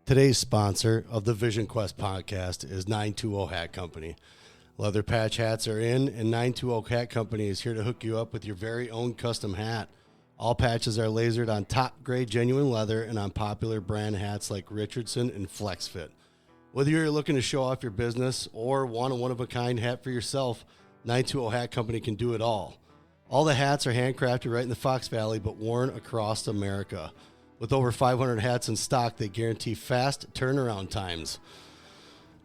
Today's sponsor of the Vision Quest podcast is 920 Hat Company. Leather patch hats are in, and 920 Hat Company is here to hook you up with your very own custom hat. All patches are lasered on top-grade genuine leather and on popular brand hats like Richardson and FlexFit. Whether you're looking to show off your business or want a one-of-a-kind hat for yourself, 920 Hat Company can do it all. All the hats are handcrafted right in the Fox Valley, but worn across America. With over 500 hats in stock, they guarantee fast turnaround times.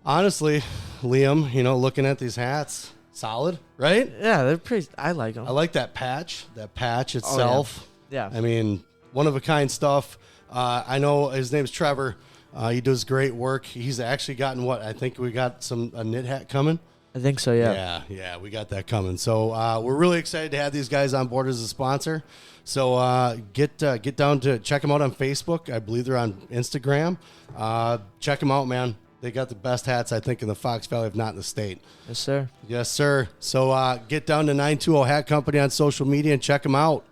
Honestly, Liam, looking at these hats, solid, right? Yeah, they're pretty. I like them. I like that patch itself. Oh, yeah. I mean, one-of-a-kind stuff. I know his name's Trevor. He does great work. He's actually gotten I think we got a knit hat coming. I think so, yeah. Yeah, we got that coming. So we're really excited to have these guys on board as a sponsor. So get down to check them out on Facebook. I believe they're on Instagram. Check them out, man. They got the best hats, I think, in the Fox Valley, if not in the state. Yes, sir. Yes, sir. So get down to 920 Hat Company on social media and check them out.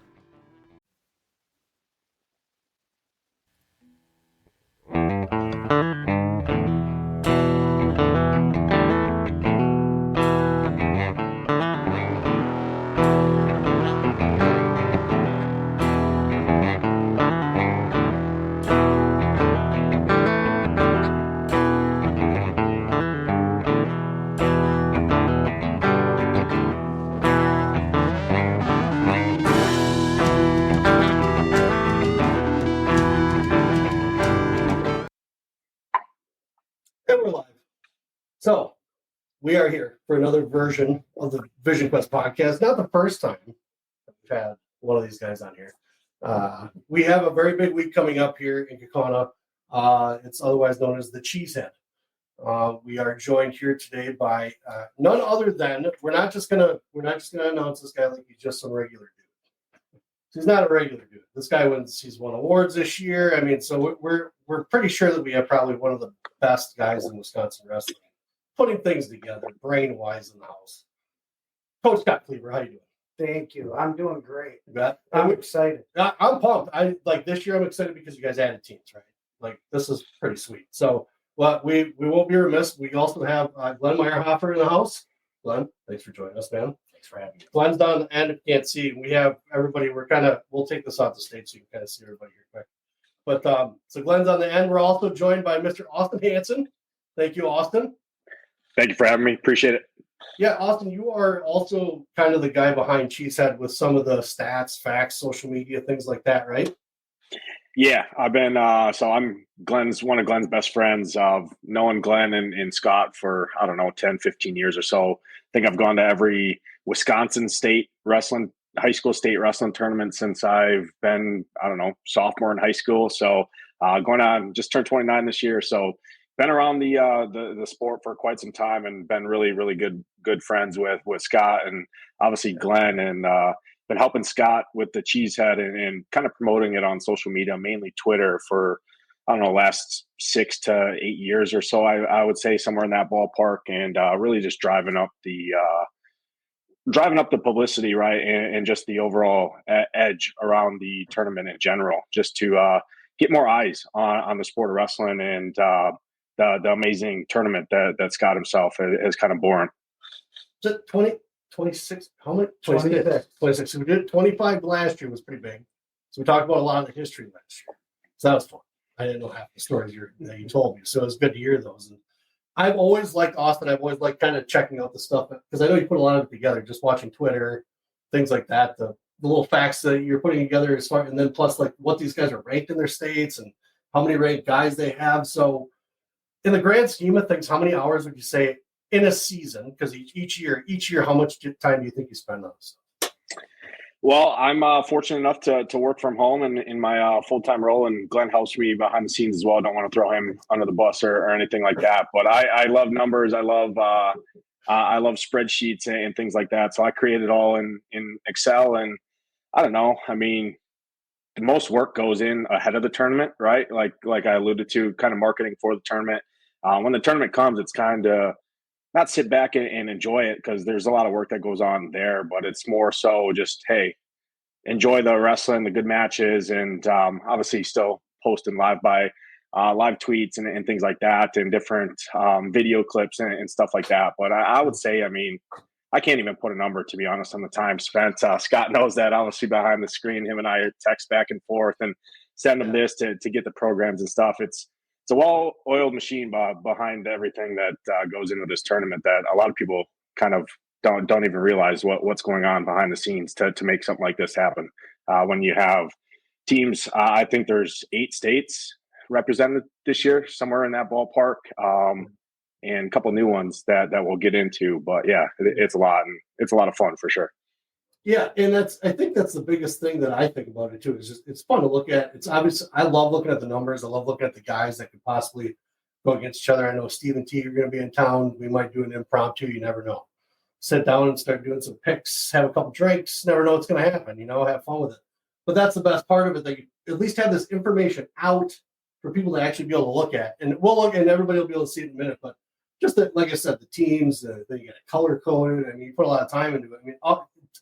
And we're live. So we are here for another version of the Vision Quest podcast. Not the first time that we've had one of these guys on here. We have a very big week coming up here in Kaukauna. It's otherwise known as the Cheesehead. We are joined here today by none other than we're not just gonna announce this guy like he's just some regular dude. He's not a regular dude. This guy he's won awards this year. I mean, so we're pretty sure that we have probably one of the best guys in Wisconsin wrestling, putting things together, brain-wise in the house. Coach Scott Cleaver, how you doing? Thank you. I'm doing great. You bet. I'm excited. I'm pumped. This year I'm excited because you guys added teams, right? Like, this is pretty sweet. So, we won't be remiss. We also have Glenn Meyerhofer in the house. Glenn, thanks for joining us, man. Thanks for having me. Glenn's down the end if you can't see. We have everybody. We'll take this off the stage so you can kind of see everybody here quick. But so Glenn's on the end. We're also joined by Mr. Austin Hanson. Thank you, Austin. Thank you for having me. Appreciate it. Yeah, Austin, you are also kind of the guy behind Cheesehead with some of the stats, facts, social media, things like that, right? Yeah, I've been I'm one of Glenn's best friends. Knowing Glenn and Scott for, 10, 15 years or so. I think I've gone to every Wisconsin high school state wrestling tournament since I've been, sophomore in high school. So just turned 29 this year. So been around the sport for quite some time and been really, really good friends with Scott and obviously Glenn, and been helping Scott with the Cheesehead and kind of promoting it on social media, mainly Twitter, for last 6 to 8 years or so. I would say somewhere in that ballpark, and really just driving up the publicity, right, and just the overall edge around the tournament in general, just to get more eyes on the sport of wrestling and the amazing tournament that Scott himself has kind of born. Is it 26? How many? 26. 26. So we did 25 last year, was pretty big. So we talked about a lot of the history last year. So that was fun. I didn't know half the stories that you told me. So it was good to hear those. And I've always liked Austin. I've always liked kind of checking out the stuff because I know you put a lot of it together, just watching Twitter, things like that. The little facts that you're putting together is smart. And then plus like what these guys are ranked in their states and how many ranked guys they have. So in the grand scheme of things, how many hours would you say in a season? Because each year, how much time do you think you spend on this? Well, I'm fortunate enough to work from home and in my full-time role, and Glenn helps me behind the scenes as well. I don't want to throw him under the bus or anything like that, but I love numbers. I love spreadsheets and things like that. So I create it all in Excel, and I don't know. I mean, the most work goes in ahead of the tournament, right? Like I alluded to, kind of marketing for the tournament. When the tournament comes, it's kind of not sit back and enjoy it because there's a lot of work that goes on there, but it's more so just, hey, enjoy the wrestling, the good matches, and obviously still posting live by live tweets and things like that, and different video clips and stuff like that. But I would say, I mean, I can't even put a number, to be honest, on the time spent. Scott knows that, obviously, behind the screen. Him and I text back and forth and send him this to get the programs and stuff. It's a well-oiled machine behind everything that goes into this tournament that a lot of people kind of don't even realize what's going on behind the scenes to make something like this happen. When you have teams, I think there's 8 states represented this year, somewhere in that ballpark. And a couple new ones that we'll get into, but yeah, it's a lot, and it's a lot of fun for sure. Yeah, and I think that's the biggest thing that I think about it too. Is just it's fun to look at. It's obvious. I love looking at the numbers. I love looking at the guys that could possibly go against each other. I know Steve and T are going to be in town. We might do an impromptu. You never know. Sit down and start doing some picks. Have a couple drinks. Never know what's going to happen. Have fun with it. But that's the best part of it. That you at least have this information out for people to actually be able to look at, and we'll look, and everybody will be able to see it in a minute. But just that, like I said, the teams, then you get it color coded. I mean, you put a lot of time into it. I mean,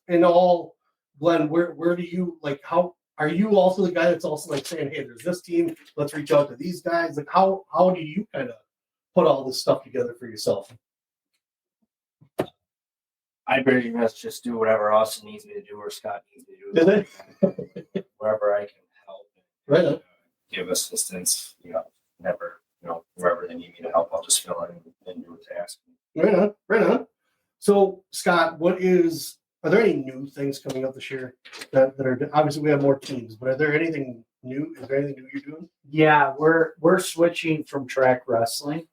in all, Glenn, where do you how are you also the guy that's also saying, hey, there's this team, let's reach out to these guys? Like, how do you kind of put all this stuff together for yourself? I pretty much just do whatever Austin needs me to do or Scott needs me to do. Wherever I can help. Right on. Give assistance, wherever they need me to help, I'll just fill in and do what they ask me. Right on. So, Scott, are there any new things coming up this year that are, obviously we have more teams, but are there anything new? Is there anything new you're doing? Yeah, we're switching from track wrestling,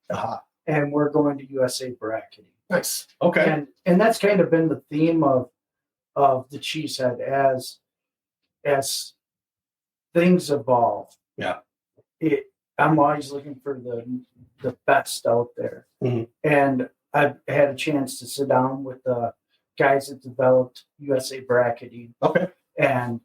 and we're going to USA bracketing. Nice. Okay. And that's kind of been the theme of the Cheesehead as things evolve. Yeah. I'm always looking for the best out there. Mm-hmm. And I've had a chance to sit down with the guys that developed USA bracketing. Okay. And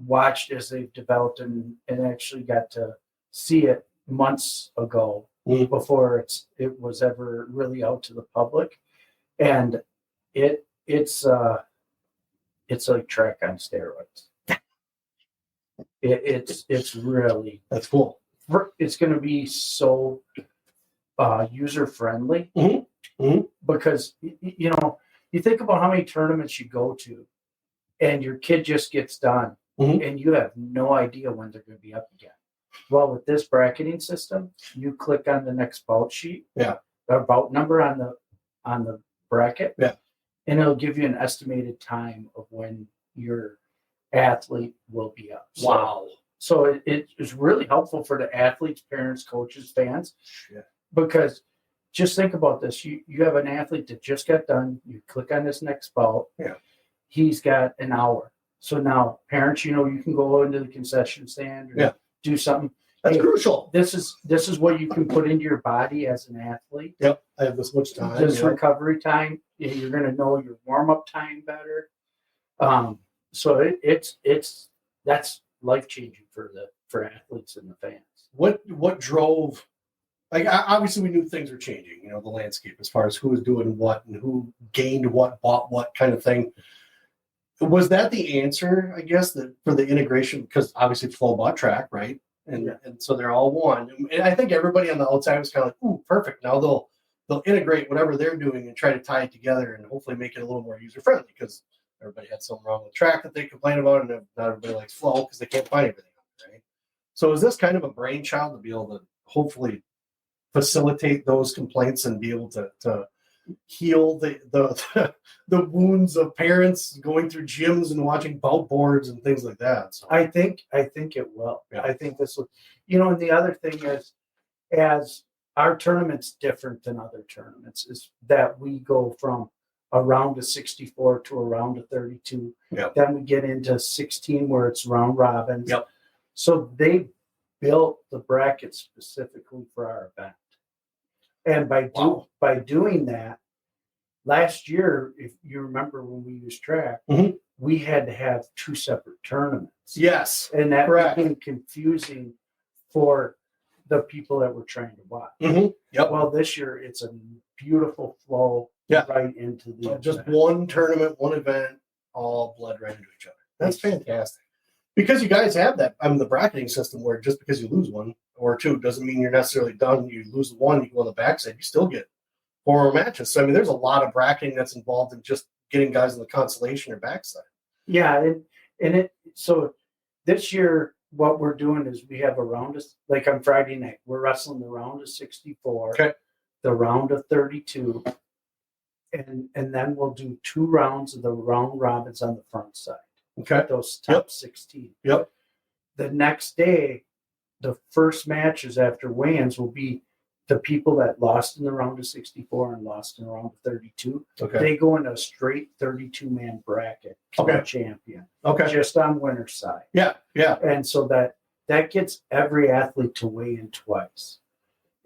watched as they've developed and actually got to see it months ago before it was ever really out to the public. And it's like track on steroids. It's really, that's cool. It's going to be so user friendly because you think about how many tournaments you go to and your kid just gets done and you have no idea when they're going to be up again. Well, with this bracketing system, you click on the next bout sheet, bout number on the bracket, and it'll give you an estimated time of when your athlete will be up. Wow. So it is really helpful for the athletes, parents, coaches, fans, because just think about this. You have an athlete that just got done. You click on this next bout. Yeah. He's got an hour. So now parents, you can go into the concession stand or do something. That's crucial. This is what you can put into your body as an athlete. Yep. I have this much time. This recovery time. You're going to know your warm-up time better. So that's life-changing for athletes and the fans. What drove, obviously we knew things were changing, the landscape as far as who was doing what and who gained what, bought what kind of thing. Was that the answer, I guess, for the integration? Because obviously Flow bought track, right? And so they're all one. And I think everybody on the outside was kind of like, ooh, perfect. Now they'll integrate whatever they're doing and try to tie it together and hopefully make it a little more user-friendly, because everybody had something wrong with track that they complain about, and not everybody likes Flow because they can't find everything, right? So is this kind of a brainchild to be able to hopefully facilitate those complaints and be able to heal the wounds of parents going through gyms and watching bout boards and things like that? So I think it will. Yeah. I think this will. And the other thing is, as our tournament's different than other tournaments, is that we go from a round of 64 to a round of 32. Yep. Then we get into 16 where it's round robins. Yep. So they built the bracket specifically for our event. And by doing that, last year, if you remember when we used track, we had to have 2 separate tournaments. Yes. And that became confusing for the people that were trying to watch. Yep. Well, this year it's a beautiful flow right into the just one tournament, one event, all bled right into each other. That's fantastic. Because you guys have that, the bracketing system where just because you lose one or two doesn't mean you're necessarily done. You lose one, you go on the backside, you still get 4 more matches. So, there's a lot of bracketing that's involved in just getting guys in the consolation or backside. Yeah. So this year, what we're doing is we have a round of, like on Friday night, we're wrestling the round of 64, the round of 32, and then we'll do 2 rounds of the round robins on the front side. Okay. Those top 16. Yep. The next day, the first matches after weigh-ins will be the people that lost in the round of 64 and lost in the round of 32. Okay. They go in a straight 32-man bracket to the champion. Okay. Just on winner's side. Yeah. Yeah. And so that gets every athlete to weigh in twice.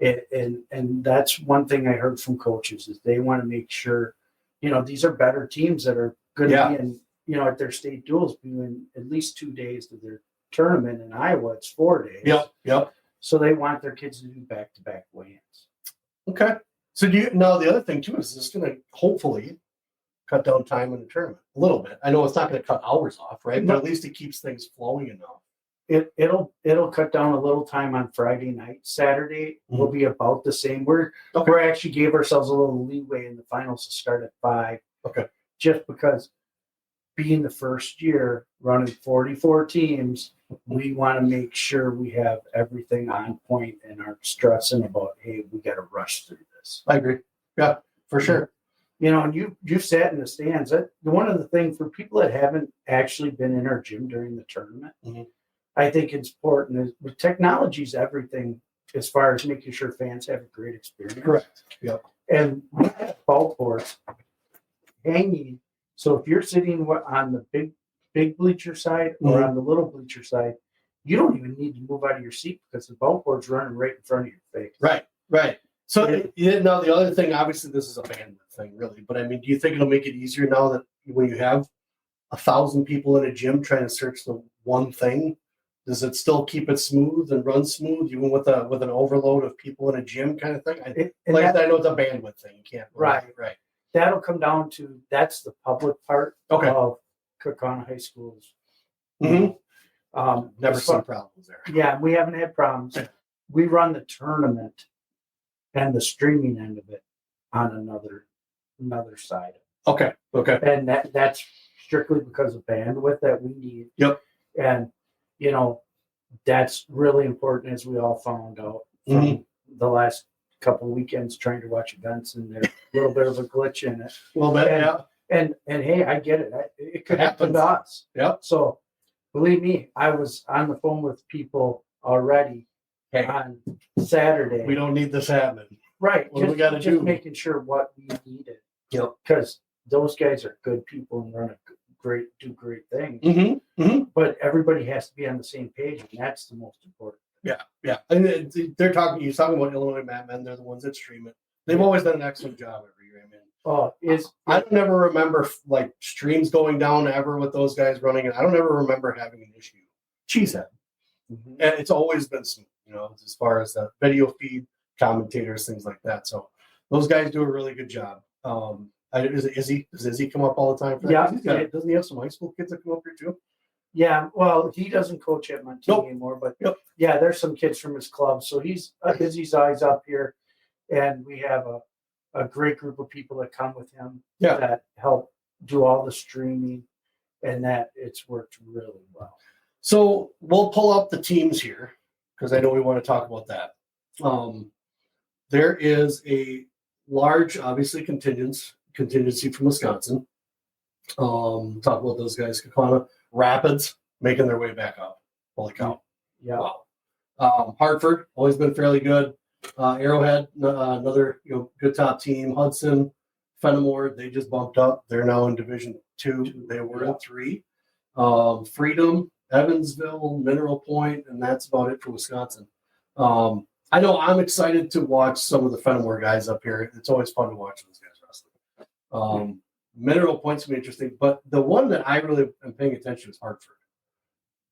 And that's one thing I heard from coaches is they want to make sure, these are better teams that are going to be in, at their state duels doing at least 2 days of their tournament. In Iowa, it's 4 days. Yep. So they want their kids to do back-to-back weigh-ins. Okay. So now the other thing too is this going to hopefully cut down time in the tournament a little bit. I know it's not going to cut hours off, right? But at least it keeps things flowing enough. It'll cut down a little time on Friday night. Saturday will be about the same. We're actually gave ourselves a little leeway in the finals to start at 5. Okay. Just because being the first year running 44 teams, we want to make sure we have everything on point and aren't stressing about, hey, we got to rush through this. I agree. Yeah, for sure. And you've sat in the stands. One of the things for people that haven't actually been in our gym during the tournament, I think it's important is technology is everything as far as making sure fans have a great experience. Correct. Yep. And we have ball boards hanging. So if you're sitting on the big bleacher side or on the little bleacher side, you don't even need to move out of your seat because the ball board's running right in front of your face. Right. So now the other thing, obviously this is a bandwidth thing really, but do you think it'll make it easier now that when you have 1,000 people in a gym trying to search the one thing, does it still keep it smooth and run smooth even with an overload of people in a gym kind of thing? I know it's a bandwidth thing. You can't. Right. That'll come down to that's the public part of Kaukauna High School's. Never seen problems there. Yeah, we haven't had problems. We run the tournament and the streaming end of it on another side. Okay. And that's strictly because of bandwidth that we need. Yep. And that's really important, as we all found out from the last couple of weekends trying to watch events, and there's a little bit of a glitch in it. A little bit, And hey, I get it. It could happen to us. Yep. So believe me, I was on the phone with people already on Saturday. We don't need this happening. Right. What do we got to do? Just making sure what we needed. Yep. Because those guys are good people and do great things. But everybody has to be on the same page, and that's the most important. Yeah. And you're talking about Illinois Matmen. They're the ones that stream it. They've always done an excellent job every year. I don't ever remember like streams going down ever with those guys running it. I don't ever remember having an issue. Cheesehead. And it's always been smooth, as far as the video feed, commentators, things like that. So those guys do a really good job. Does Izzy come up all the time for that? Yeah. Doesn't he have some high school kids that come up here too? Yeah, well, he doesn't coach at Montini anymore, but yeah, there's some kids from his club. So Izzy's eyes up here, and we have a great group of people that come with him that help do all the streaming, and that it's worked really well. So we'll pull up the teams here because I know we want to talk about that. There is a large, obviously, contingency from Wisconsin. Talk about those guys. Kaukauna Rapids making their way back up. Holy cow. Yeah. Wow. Hartford, always been fairly good. Arrowhead, another good top team. Hudson, Fenimore, they just bumped up. They're now in Division 2. They were in 3. Freedom, Evansville, Mineral Point, and that's about it for Wisconsin. I know I'm excited to watch some of the Fenimore guys up here. It's always fun to watch those guys wrestling. Mineral Point's going to be interesting, but the one that I really am paying attention to is Hartford.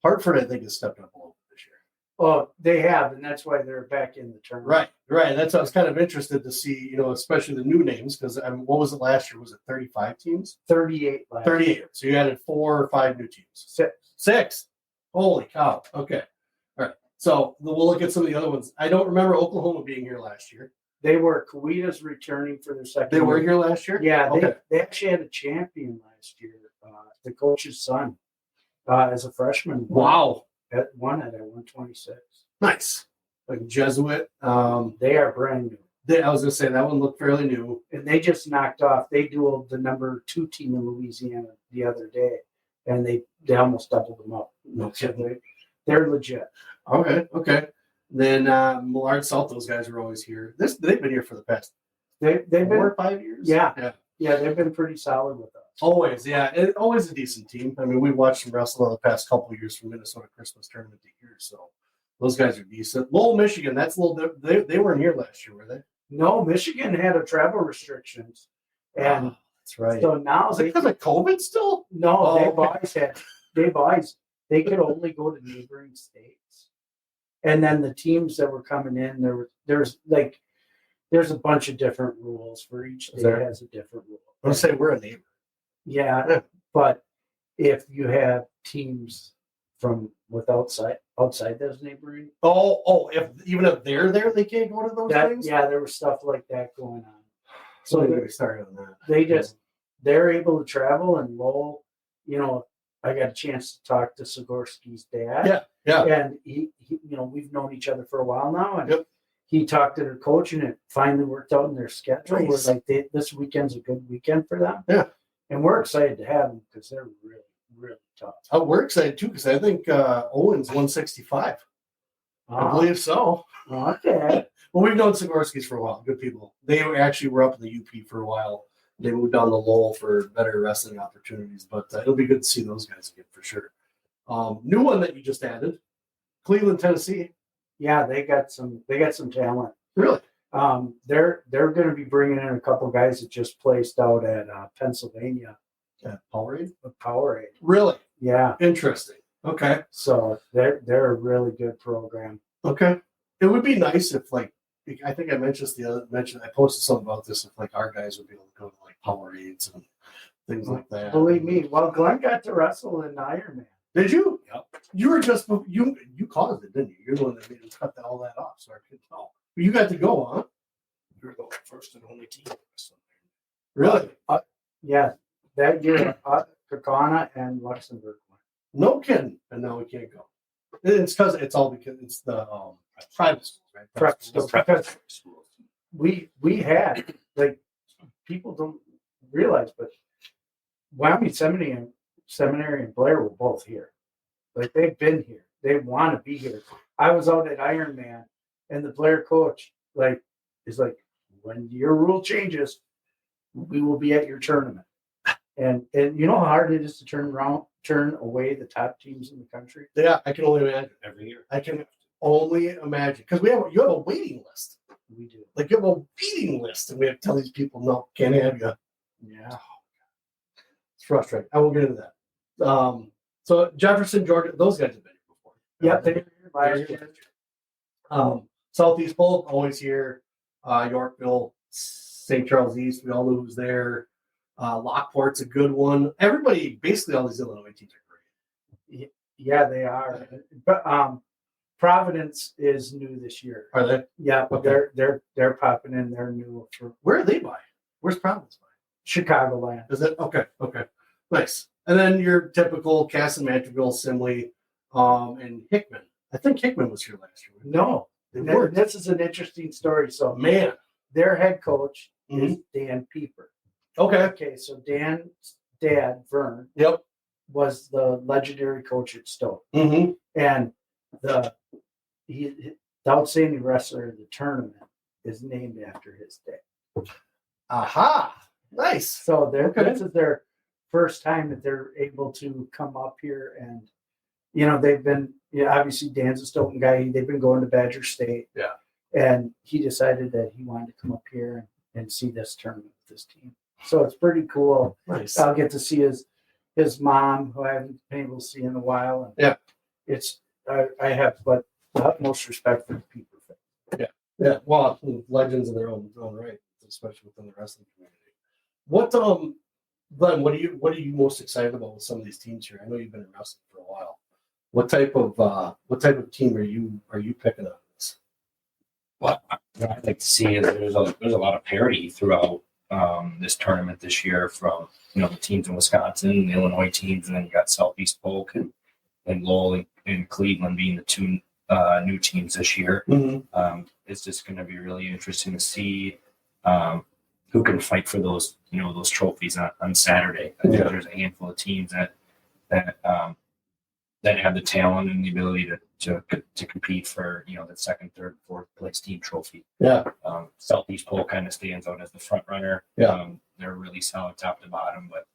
Hartford, I think, has stepped up a little bit this year. Well, they have, and that's why they're back in the tournament. Right. That's I was kind of interested to see, especially the new names, because what was it last year? Was it 35 teams? 38 last 38. year. So you added 4 or 5 new teams. 6. 6. Holy cow. Okay. All right. So we'll look at some of the other ones. I don't remember Oklahoma being here last year. They were. Kawita's returning for their second They were year. here last year? Yeah, Okay. they actually had a champion last year. The coach's son, as a freshman. Wow. Won it at 126. Nice. Like Jesuit. They are brand new. I was going to say that one looked fairly new. And they just knocked off. They dueled the number 2 team in Louisiana the other day, and they almost doubled them up. No So kidding. they're legit. Okay. Then Millard South, those guys are always here. They've been here for the past They've 4 been or 5 years. yeah. They've been pretty solid with us. Always, yeah. Always a decent team. I mean, we watched them wrestle in the past couple of years from Minnesota Christmas tournament to here, so those guys are decent. Lowell, Michigan, that's a little. They weren't here last year, were they? No, Michigan had a travel restrictions, and that's right. so now Is it because of COVID still? No, okay. they could only go to neighboring states, and then the teams that were coming in, there's a bunch of different rules for each state. Has a different rule. I'm gonna say we're a neighbor. Yeah, but if you have teams from outside those neighboring, if they're there, they can't go to those things. Yeah, there was stuff like that going on. So we started on that. They're able to travel, and Lowell, I got a chance to talk to Sigorski's dad. Yeah. And he we've known each other for a while now, and he talked to their coach, and it finally worked out in their schedule. Nice. Where this weekend's a good weekend for them. Yeah. And we're excited to have them because they're really, really tough. We're excited too because I think Owen's 165. I believe so. Okay. Well, we've known Sigorski's for a while. Good people. They actually were up in the UP for a while. They moved down to Lowell for better wrestling opportunities, but it'll be good to see those guys again for sure. New one that you just added, Cleveland, Tennessee. Yeah, they got some talent. Really? They're going to be bringing in a couple guys that just placed out at Pennsylvania. Powerade? Powerade. Really? Yeah. Interesting. Okay. So they're a really good program. Okay. It would be nice if, like, I think I mentioned I posted something about this, if like our guys would be able to go to like Powerades and things like that. Believe me, well, Glenn got to wrestle in Ironman. Did you? Yep. You were just you caused it, didn't you? You're the one that made him cut all that off, so I couldn't tell. But you got to go, huh? You're the first and only team. Really? Yeah, that year, Kakana and Luxembourg won. No kidding. And now we can't go. It's because it's the private schools, right? Prep schools. We had, like, people don't realize, but Wyoming Seminary and Blair were both here. Like, they've been here. They want to be here. I was out at Ironman, and the Blair coach is like, when your rule changes, we will be at your tournament. And you know how hard it is to turn away the top teams in the country? Yeah, I can only imagine. Every year. I can only imagine. Because you have a waiting list. We do. Like, you have a waiting list, and we have to tell these people, no, can't have you. Yeah. It's frustrating. I won't get into that. So Jefferson, Georgia, those guys have been here before. Yep, they were here last year. Southeast Bowl, always here. Yorkville, St. Charles East, we all know who's there. Lockport's a good one. Everybody, basically all these Illinois teams are great. Yeah, they are. But Providence is new this year. Are they? Yeah, Okay. they're popping in. They're new for Where are they by? Where's Providence by? Chicagoland. Is it? Okay. Nice. And then your typical Cass and Mantreville, Simley, and Hickman. I think Hickman was here last year. No, They weren't. this is an interesting story. So Man. their head coach is Dan Pieper. Okay, so Dan's dad, Vern, Yep. was the legendary coach at Stoke. Mm-hmm. And the outstanding wrestler of the tournament is named after his dad. Aha. Nice. So this is their first time that they're able to come up here, and they've been obviously Dan's a Stoughton guy. They've been going to Badger State. Yeah. And he decided that he wanted to come up here and see this tournament with this team. So it's pretty cool. Nice. I'll get to see his mom, who I haven't been able to see in a while. And yeah. It's I have but the utmost respect for the people. Yeah. Well, legends in their own right, especially within the wrestling community. What Glenn, what are you most excited about with some of these teams here? I know you've been in wrestling for a while. What type of team are you picking up? What I'd like to see is there's a lot of parity throughout this tournament this year from the teams in Wisconsin, the Illinois teams, and then you got Southeast Polk and Lowell and Cleveland being the two new teams this year. Mm-hmm. It's just going to be really interesting to see who can fight for those trophies on Saturday. I think there's a handful of teams that have the talent and the ability to compete for the second, third, fourth place team trophy. Yeah. Southeast Polk kind of stands out as the front runner. Yeah. They're really solid top to bottom, but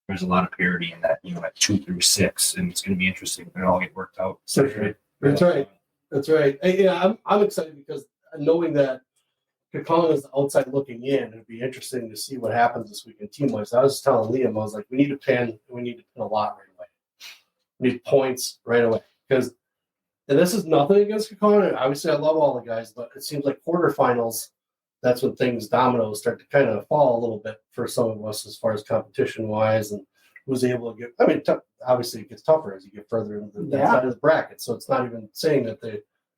there's a lot of parity in that at 2 through 6, and it's going to be interesting when it all get worked out. That's right. That's right. I'm excited because knowing that Kakon is the outside looking in, it'd be interesting to see what happens this weekend team wise. I was telling Liam, I was like, we need to pin a lot right away. We need points right away because, and this is nothing against Kakon. Obviously, I love all the guys, but it seems like quarterfinals, that's when dominoes start to kind of fall a little bit for some of us as far as competition wise and who's able to get. I mean, obviously it gets tougher as you get further into the side of the bracket. So it's not even saying that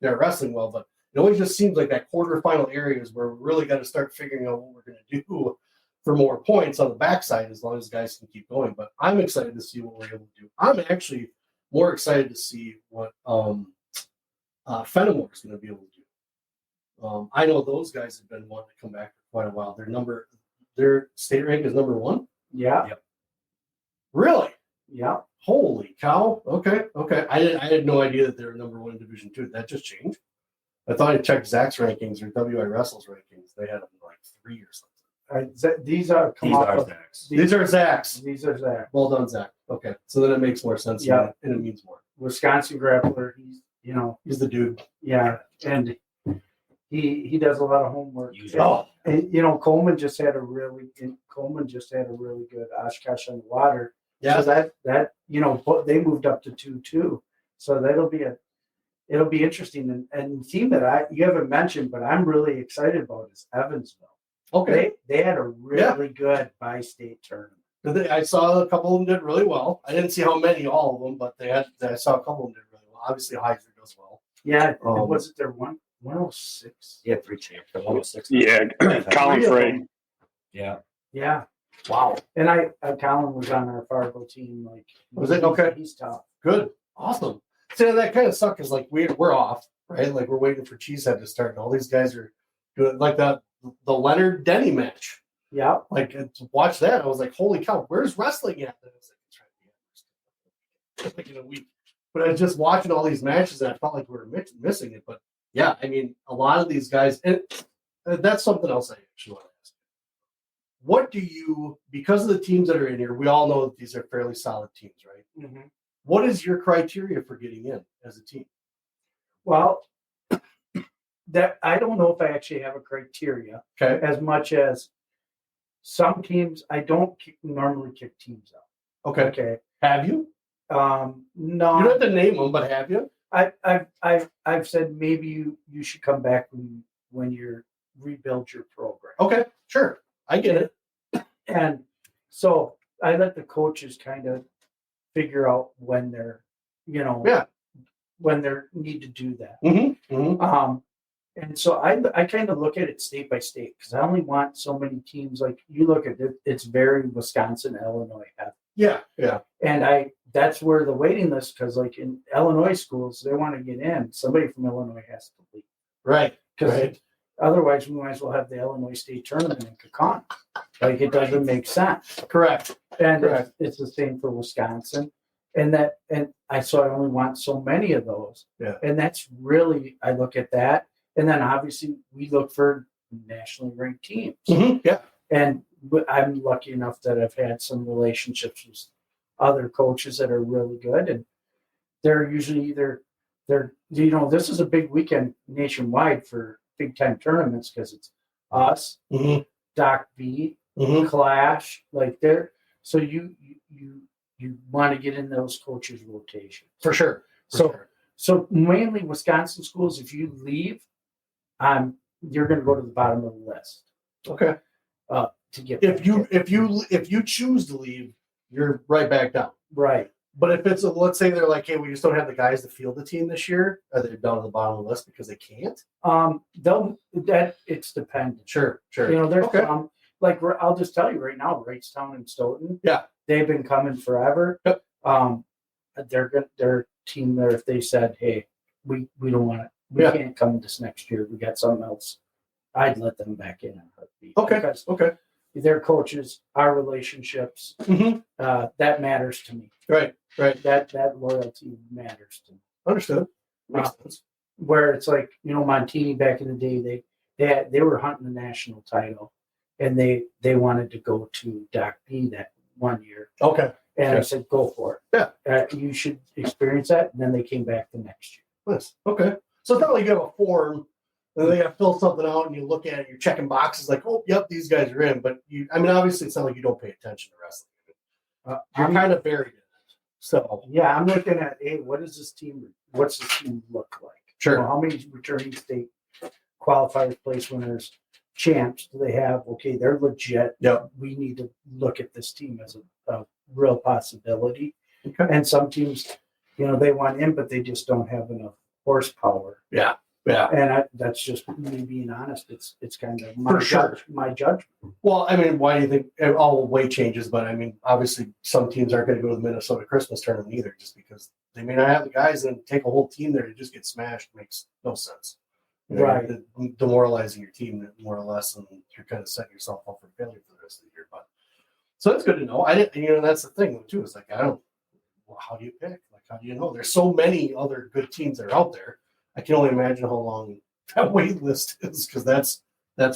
they're wrestling well, but it always just seems like that quarterfinal area is where we really got to start figuring out what we're going to do for more points on the backside as long as guys can keep going. But I'm excited to see what we're able to do. I'm actually more excited to see what Fenimore is going to be able to do. I know those guys have been wanting to come back for quite a while. Their state rank is number 1. Yeah. Yep. Really? Yeah. Holy cow. Okay. I had no idea that they were number 1 in Division 2. Did that just change? I thought I checked Zach's rankings or WI Wrestle's rankings. They had them like 3 or something. These are Zach's. These are Zach's. These are Zach. Well done, Zach. Okay. So then it makes more sense. Yeah. And it means more. Wisconsin grappler. He's the dude. Yeah. And he does a lot of homework. Oh. And Coleman just had a really good Oshkosh on the water. Yeah. So that they moved up to 2-2. So it'll be interesting. And the team that you haven't mentioned, but I'm really excited about is Evansville. Okay. They had a really good bi-state tournament. I saw a couple of them did really well. I didn't see how many, all of them, but I saw a couple of them did really well. Obviously, Heiser does well. Yeah. Was it their 106? Yeah, 3 champs. 106. Yeah, Colin Frey. Yeah. Yeah. Wow. And Colin was on our Fargo team. Like, was it okay? He's tough. Good. Awesome. So that kind of sucks because like we're off, right? Like we're waiting for Cheesehead to start, and all these guys are doing like the Leonard Denny match. Yeah. Like to watch that, I was like, holy cow, where's wrestling at? And I was like, it's in a week. But I was just watching all these matches, and I felt like we were missing it. But yeah, I mean, a lot of these guys, and that's something else I actually want to ask. What do you, because of the teams that are in here, we all know that these are fairly solid teams, right? Mm-hmm. What is your criteria for getting in as a team? Well, that I don't know if I actually have a criteria as much as some teams. I don't normally kick teams out. Okay. Have you? No. You don't have to name them, but have you? I've said maybe you should come back when you rebuild your program. Okay, sure. I get it. And so I let the coaches kind of figure out when they're, when they need to do that. Mm-hmm. Mm-hmm. And so I kind of look at it state by state because I only want so many teams. Like you look at it, it's very Wisconsin, Illinois heavy. Yeah, yeah. And that's where the waiting list, because like in Illinois schools, they want to get in. Somebody from Illinois has to leave. Right. Because otherwise we might as well have the Illinois State Tournament in Kakon. Like it doesn't make sense. Correct. And it's the same for Wisconsin. And I only want so many of those. Yeah. And that's really, I look at that. And then obviously we look for nationally ranked teams. Mm-hmm. Yeah. And I'm lucky enough that I've had some relationships with other coaches that are really good. And they're usually this is a big weekend nationwide for big time tournaments because it's us, mm-hmm. Doc B, mm-hmm. Clash, like they're, so you want to get in those coaches' rotation. For sure. So mainly Wisconsin schools, if you leave, you're going to go to the bottom of the list. Okay. To get if you choose to leave, you're right back down. Right. But if it's let's say they're like, hey, we just don't have the guys to field the team this year, are they down to the bottom of the list because they can't? It's dependent. Sure. There's some, like I'll just tell you right now, Wrightstown and Stoughton. Yeah, they've been coming forever. Yep. Their team there. If they said, hey, we don't want it, we can't come this next year. We got something else. I'd let them back in. Okay. Their coaches, our relationships, that matters to me. Right. That loyalty matters to me. Understood. Makes sense. Where it's like, Montini back in the day, they were hunting the national title, and they wanted to go to Doc B that one year. Okay. And I said, go for it. Yeah. You should experience that. And then they came back the next year. Nice. Okay. So it's not like you have a form and they got to fill something out and you look at it, you're checking boxes like, oh, yep, these guys are in. But obviously it's not like you don't pay attention to wrestling. You're kind of buried in it. So yeah, I'm looking at, hey, what's this team look like? Sure. How many returning state qualifiers, place winners, champs do they have? Okay, they're legit. Yep. We need to look at this team as a real possibility. Okay. And some teams, they want in, but they just don't have enough horsepower. Yeah. And that's just me being honest. It's kind of my judgment. Well, why do you think all weight changes? But obviously some teams aren't going to go to the Minnesota Christmas tournament either, just because they may not have the guys and take a whole team there to just get smashed makes no sense. Right. Demoralizing your team more or less, and you're kind of setting yourself up for failure for the rest of the year. But so that's good to know. I didn't. That's the thing too. It's like how do you pick? Like, how do you know? There's so many other good teams that are out there. I can only imagine how long that wait list is, because that's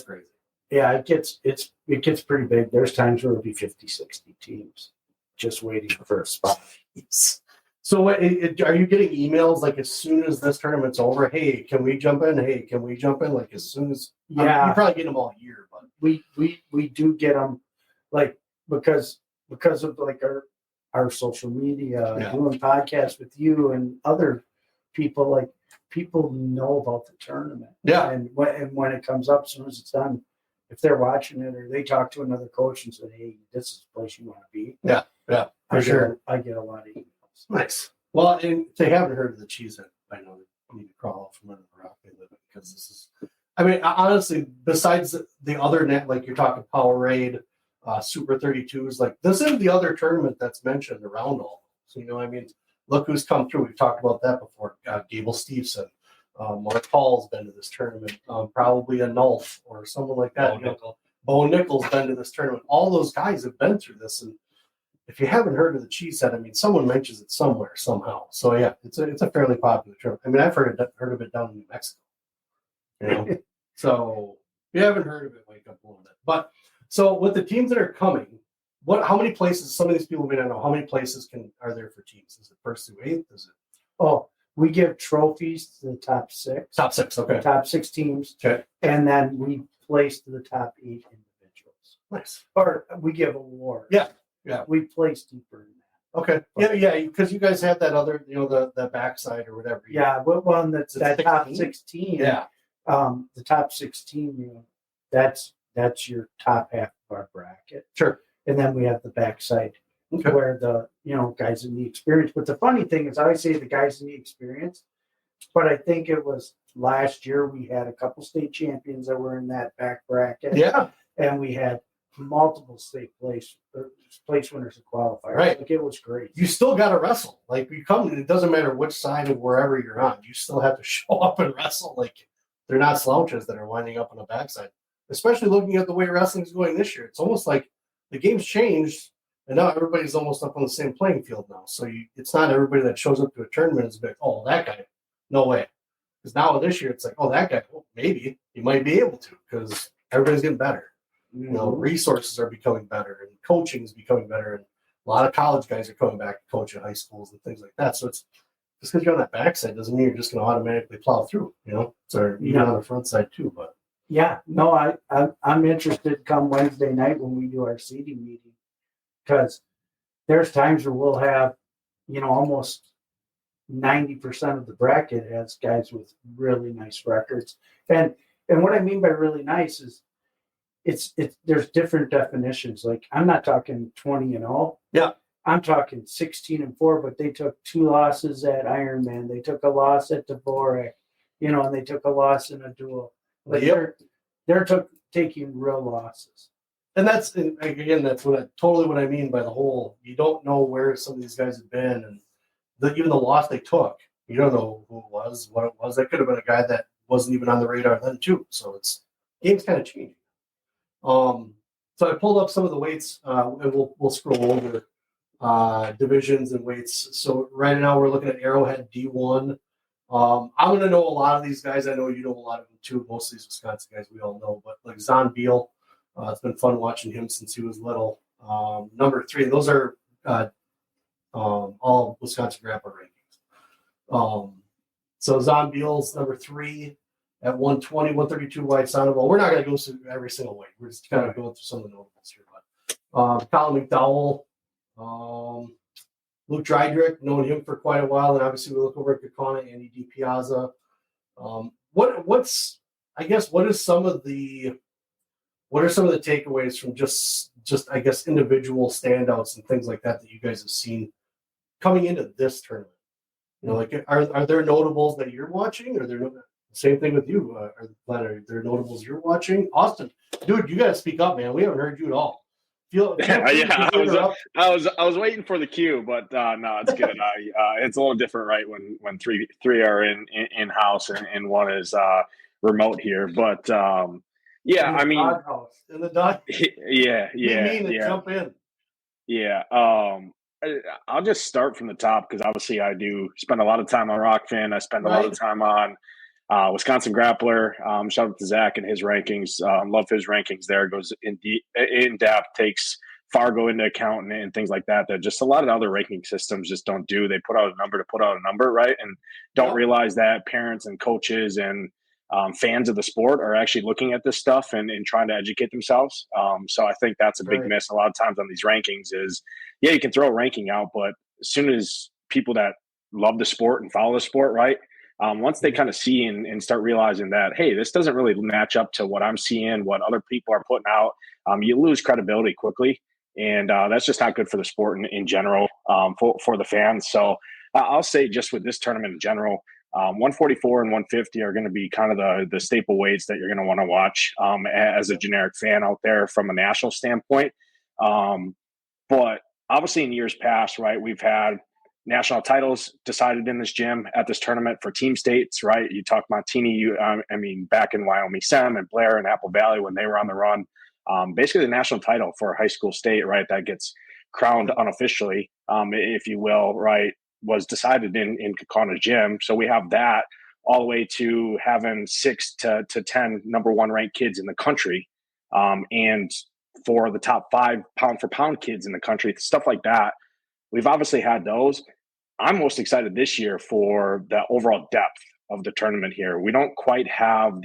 crazy. Yeah, it gets pretty big. There's times where it'll be 50, 60 teams just waiting for a spot. So are you getting emails like as soon as this tournament's over? Hey, can we jump in? Hey, can we jump in? Like as soon as you probably get them all year, but we do get them, like because of like our social media, doing podcasts with you and other people. Like, people know about the tournament. Yeah. And when it comes up, as soon as it's done, if they're watching it or they talk to another coach and say, hey, this is the place you want to be. Yeah. For sure. I get a lot of emails. Nice. Well, and if they haven't heard of the Cheesehead, I know they need to crawl out from under the rock they live in, because this is, honestly, besides the other net, like you're talking Powerade, Super 32s, like this is the other tournament that's mentioned around all. So, look who's come through. We've talked about that before. Gable Steveson, Mark Paul's been to this tournament. Probably a Nulf or someone like that. Bo Nickel's been to this tournament. All those guys have been through this. And if you haven't heard of the Cheesehead, someone mentions it somewhere, somehow. So yeah, it's a fairly popular tournament. I've heard of it down in New Mexico. So if you haven't heard of it, wake up a little bit. But so with the teams that are coming, how many places? Some of these people may not know. How many places are there for teams? Is it first through eighth? Is it? Oh, we give trophies to the top six. Top six, okay. Top six teams. Okay. And then we place to the top 8 individuals. Nice. Or we give awards. Yeah. We place deeper in that. Okay. Yeah. Because you guys had that other, the backside or whatever. Yeah. Well, that's that 16? top 16. Yeah. The top 16. That's your top half of our bracket. Sure. And then we have the backside, okay, where the guys in the experience. But the funny thing is, I always say the guys in the experience, but I think it was last year we had a couple state champions that were in that back bracket. Yeah. And we had multiple state place winners and qualifiers. Right. Like, it was great. You still got to wrestle. Like, you come, it doesn't matter which side of wherever you're on. You still have to show up and wrestle. Like, they're not slouches that are winding up on the backside. Especially looking at the way wrestling is going this year, it's almost like the game's changed, and now everybody's almost up on the same playing field now. So it's not everybody that shows up to a tournament is like, oh, that guy, no way. Because now this year it's like, oh, that guy, well, maybe he might be able to, because everybody's getting better. Resources are becoming better, and coaching is becoming better, and a lot of college guys are coming back to coach at high schools and things like that. So it's just because you're on that backside doesn't mean you're just going to automatically plow through. So even on the front side too, but. Yeah, no, I'm interested come Wednesday night when we do our seeding meeting, because there's times where we'll have, almost 90% of the bracket has guys with really nice records. And what I mean by really nice is there's different definitions. Like, I'm not talking 20-0. Yeah. I'm talking 16-4, but they took 2 losses at Ironman. They took a loss at Dvorak, and they took a loss in a duel. But they're taking real losses. And that's totally what I mean by the whole. You don't know where some of these guys have been, and even the loss they took, you don't know who it was, what it was. That could have been a guy that wasn't even on the radar then too. So game's kind of changing. So I pulled up some of the weights, and we'll scroll over divisions and weights. So right now we're looking at Arrowhead D1. I'm going to know a lot of these guys. I know you know a lot of them too. Most of these Wisconsin guys we all know, but like Zon Beal, it's been fun watching him since he was little. Number 3, those are all Wisconsin grappler rankings. So Zon Beal's number 3 at 120, 132 wide Sandoval. We're not going to go through every single weight. We're just kind of going through some of the notables here. But Colin McDowell, Luke Drydrick, known him for quite a while, and obviously we look over at Kakana, Andy DiPiazza. What are some of the takeaways from just I guess individual standouts and things like that you guys have seen coming into this tournament? Like are there notables that you're watching? Or same thing with you, are there notables you're watching? Austin, dude, you got to speak up, man. We haven't heard you at all. I was waiting for the cue, but no, it's good. It's a little different, right? When three are in house and one is remote here, but I mean, doghouse in the dog. Jump in. Yeah, I'll just start from the top because obviously I do spend a lot of time on Rockfin. I spend a lot of time on Wisconsin Grappler. Shout out to Zach and his rankings. Love his rankings there. Goes in depth, takes Fargo into account and things like that. That just a lot of other ranking systems just don't do. They put out a number to put out a number, right? And don't realize that parents and coaches and fans of the sport are actually looking at this stuff and trying to educate themselves. So I think that's a big miss a lot of times on these rankings is, you can throw a ranking out, but as soon as people that love the sport and follow the sport, right? Once they kind of see and start realizing that, hey, this doesn't really match up to what I'm seeing, what other people are putting out, you lose credibility quickly. And that's just not good for the sport in general, for the fans. So I'll say just with this tournament in general, 144 and 150 are going to be kind of the staple weights that you're going to want to watch as a generic fan out there from a national standpoint. But obviously in years past, right, we've had national titles decided in this gym at this tournament for team states, right? You talk Montini, back in Wyoming, Sem and Blair and Apple Valley when they were on the run. Basically the national title for a high school state, right, that gets crowned unofficially, if you will, right, was decided in Kakana gym. So we have that all the way to having 6 to 10 number 1 ranked kids in the country. And for the top 5 pound for pound kids in the country, stuff like that. We've obviously had those. I'm most excited this year for the overall depth of the tournament here. We don't quite have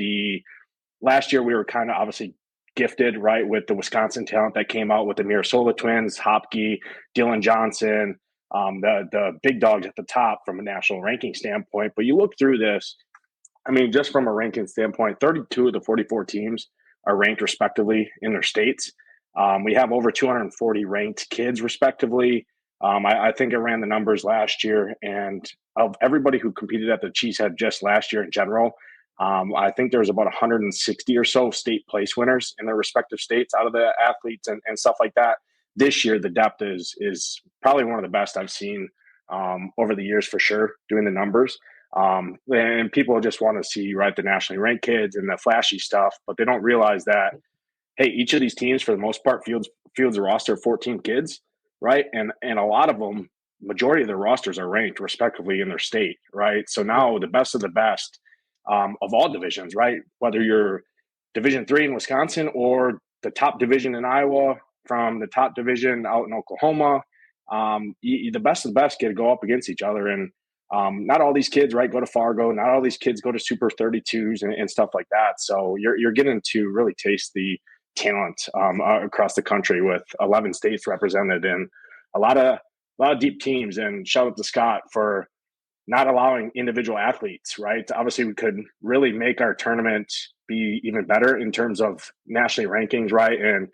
last year we were kind of obviously gifted, right, with the Wisconsin talent that came out with the Mirasola twins, Hopke, Dylan Johnson, the big dogs at the top from a national ranking standpoint. But you look through this, just from a ranking standpoint, 32 of the 44 teams are ranked respectively in their states. We have over 240 ranked kids respectively. I think I ran the numbers last year, and of everybody who competed at the Cheesehead just last year in general, I think there was about 160 or so state place winners in their respective states out of the athletes and stuff like that. This year, the depth is probably one of the best I've seen over the years for sure, doing the numbers. And people just want to see, right, the nationally ranked kids and the flashy stuff, but they don't realize that, hey, each of these teams, for the most part, fields a roster of 14 kids, right? And a lot of them, majority of their rosters are ranked respectively in their state, right? So now the best of the best of all divisions, right? Whether you're Division III in Wisconsin or the top division in Iowa from the top division out in Oklahoma, the best of the best get to go up against each other. And not all these kids, right, go to Fargo. Not all these kids go to Super 32s and stuff like that. So you're getting to really taste the talent across the country with 11 states represented and a lot of deep teams. And shout out to Scott for not allowing individual athletes, right? Obviously, we could really make our tournament be even better in terms of nationally rankings, right? And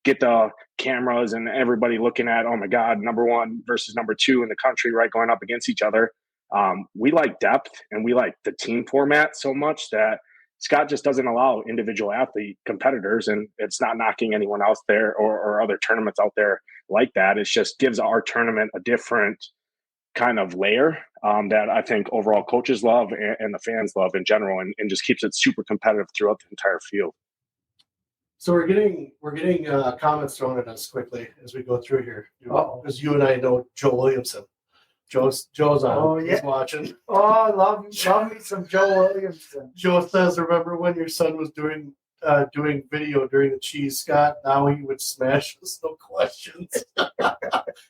get the cameras and everybody looking at, oh my God, number 1 versus number 2 in the country, right, going up against each other. We like depth and we like the team format so much that Scott just doesn't allow individual athlete competitors, and it's not knocking anyone else there or other tournaments out there like that. It just gives our tournament a different kind of layer that I think overall coaches love and the fans love in general, and just keeps it super competitive throughout the entire field. So we're getting comments thrown at us quickly as we go through here. Because you and I know Joe Williamson. Joe's on. Oh, yeah. He's watching. Oh, I love me some Joe Williamson. Joe says, remember when your son was doing video during the cheese, Scott? Now he would smash us, no questions.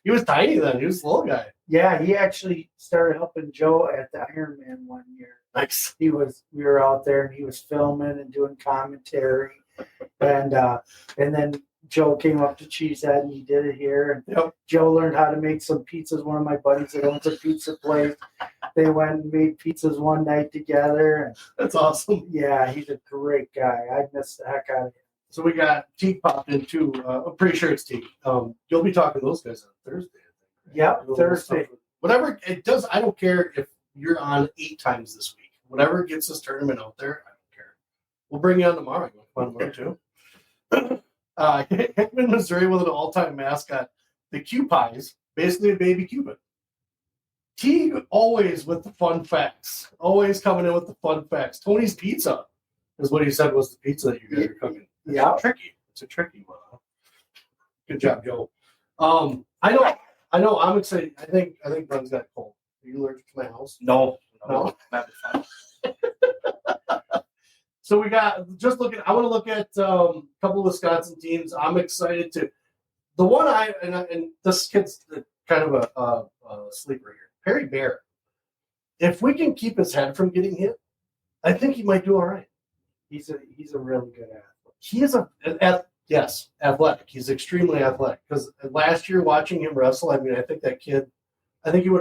He was tiny then. He was a little guy. Yeah, he actually started helping Joe at the Ironman one year. Nice. We were out there and he was filming and doing commentary, and then Joe came up to Cheesehead and he did it here. And Joe learned how to make some pizzas. One of my buddies that owns a pizza place, they went and made pizzas one night together. And that's awesome. Yeah, he's a great guy. I miss the heck out of him. So we got Teague popped in too. I'm pretty sure it's Teague. You'll be talking to those guys on Thursday, I think. Yep, Thursday. Whatever it does, I don't care if you're on 8 times this week. Whatever gets this tournament out there, I don't care. We'll bring you on tomorrow. You want to come on tomorrow too? Hickman, Missouri, with an all-time mascot, the Q Pies, basically a baby Cupid. Teague always with the fun facts, always coming in with the fun facts. Tony's Pizza is what he said was the pizza that you guys are cooking. Yeah, It's a tricky one. Huh? Good job, Joe. I know. I'm excited. I think Glenn's got a cold. Are you allergic to my house? No. That'd be fine. So we got I want to look at a couple of Wisconsin teams. I'm excited to. The one and this kid's kind of a sleeper here. Perry Bear. If we can keep his head from getting hit, I think he might do all right. He's a really good athlete. He is athletic. He's extremely athletic. Because last year watching him wrestle, I mean, I think he would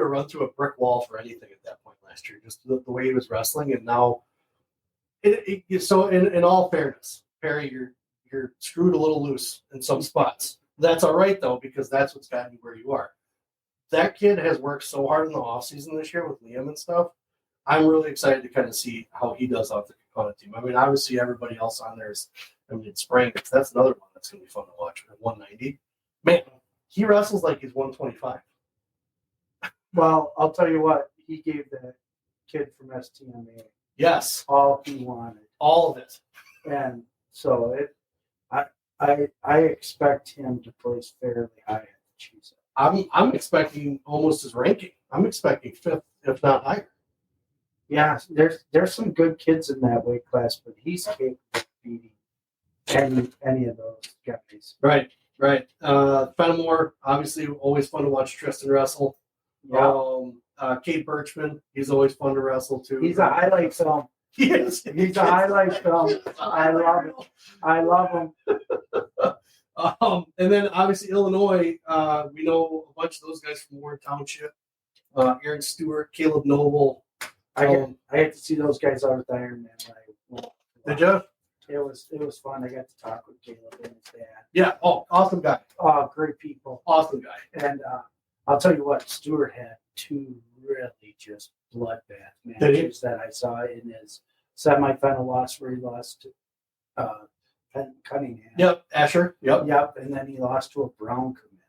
have run through a brick wall for anything at that point last year. Just the way he was wrestling, and now. So in all fairness, Perry, you're screwed a little loose in some spots. That's all right though, because that's what's gotten you where you are. That kid has worked so hard in the offseason this year with Liam and stuff. I'm really excited to kind of see how he does off the component team. I mean, obviously everybody else on there is, it's Spring. That's another one that's going to be fun to watch at 190. Man, he wrestles like he's 125. Well, I'll tell you what, he gave the kid from STMA. Yes, all he wanted, all of it, and so I expect him to place fairly high at the Cheesehead. I'm expecting almost his ranking. I'm expecting 5th, if not higher. Yeah, there's some good kids in that weight class, but he's capable of beating any of those guys. Right. Fenimore, obviously, always fun to watch Tristan wrestle. Yeah. Kate Birchman, he's always fun to wrestle too. He's a highlight film. He is. He's a highlight film. I love him. And then obviously Illinois, we know a bunch of those guys from Warren Township. Aaron Stewart, Caleb Noble. I had to see those guys out at the Ironman. Did you? It was fun. I got to talk with Caleb and his dad. Yeah. Oh, awesome guy. Oh, great people. Awesome guy. And I'll tell you what, Stewart had 2 really just bloodbath matches that I saw in his semifinal loss where he lost to Cunningham. Yep, Asher. Yep, and then he lost to a Brown commit.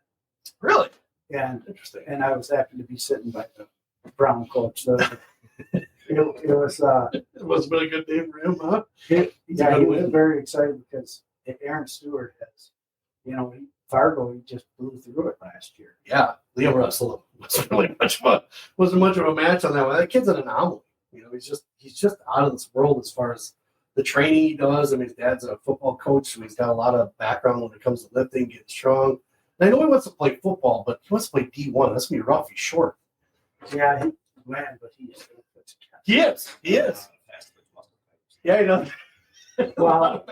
Really? And interesting. And I was happy to be sitting by the Brown coach. So it was a really good day for him, huh? He was very excited because Aaron Stewart has, Fargo, he just blew through it last year. Yeah, Liam wrestled him. Wasn't much of a match on that one. That kid's an anomaly. He's just out of this world as far as the training he does. I mean, his dad's a football coach, so he's got a lot of background when it comes to lifting, getting strong. And I know he wants to play football, but he wants to play D1. That's gonna be rough. He's short. Yeah, but he is. He is. Yeah, he does. Well,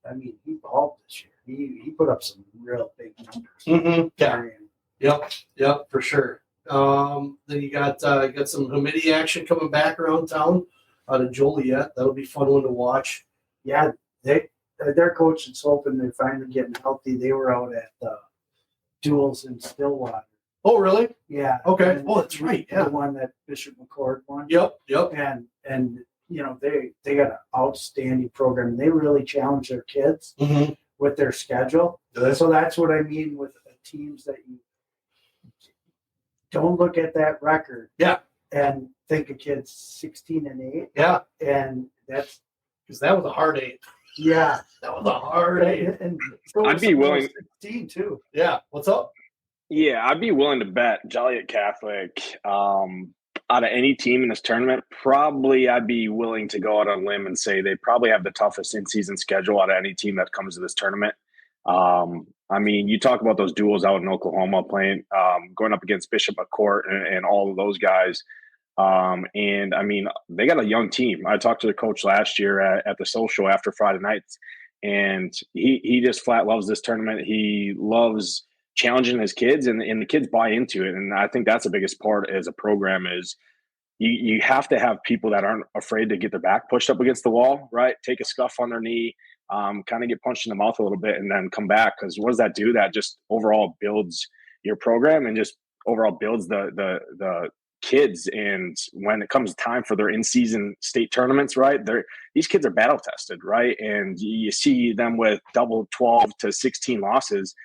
and he balled this year. He put up some real big numbers. Mm-hmm. Yeah. Yep, for sure. Then you got some Hamidi action coming back around town out of Joliet. That'll be a fun one to watch. Yeah, their coach is hoping they're finally getting healthy. They were out at the duels in Stillwater. Oh, really? Yeah. Okay. And Oh, that's right. Yeah. The one that Bishop McCord won. Yep. And you know, they got an outstanding program. They really challenge their kids with their schedule. So that's what I mean with teams that you don't look at that record. Yeah. And think a kid's 16-8. Yeah. And that's because that was a hard 8. Yeah. That was a hard 8. And so I'd be willing. 16 too. Yeah. What's up? Yeah, I'd be willing to bet Joliet Catholic out of any team in this tournament. Probably, I'd be willing to go out on a limb and say they probably have the toughest in-season schedule out of any team that comes to this tournament. I mean, you talk about those duels out in Oklahoma playing, going up against Bishop McCourt and all of those guys. And I mean, they got a young team. I talked to the coach last year at the social after Friday nights, and he just flat loves this tournament. He loves challenging his kids, and the kids buy into it. And I think that's the biggest part as a program is you have to have people that aren't afraid to get their back pushed up against the wall, right? Take a scuff on their knee, kind of get punched in the mouth a little bit and then come back. Because what does that do? That just overall builds your program and just overall builds the kids. And when it comes time for their in-season state tournaments, right, these kids are battle tested, right? And you see them with double 12 to 16 losses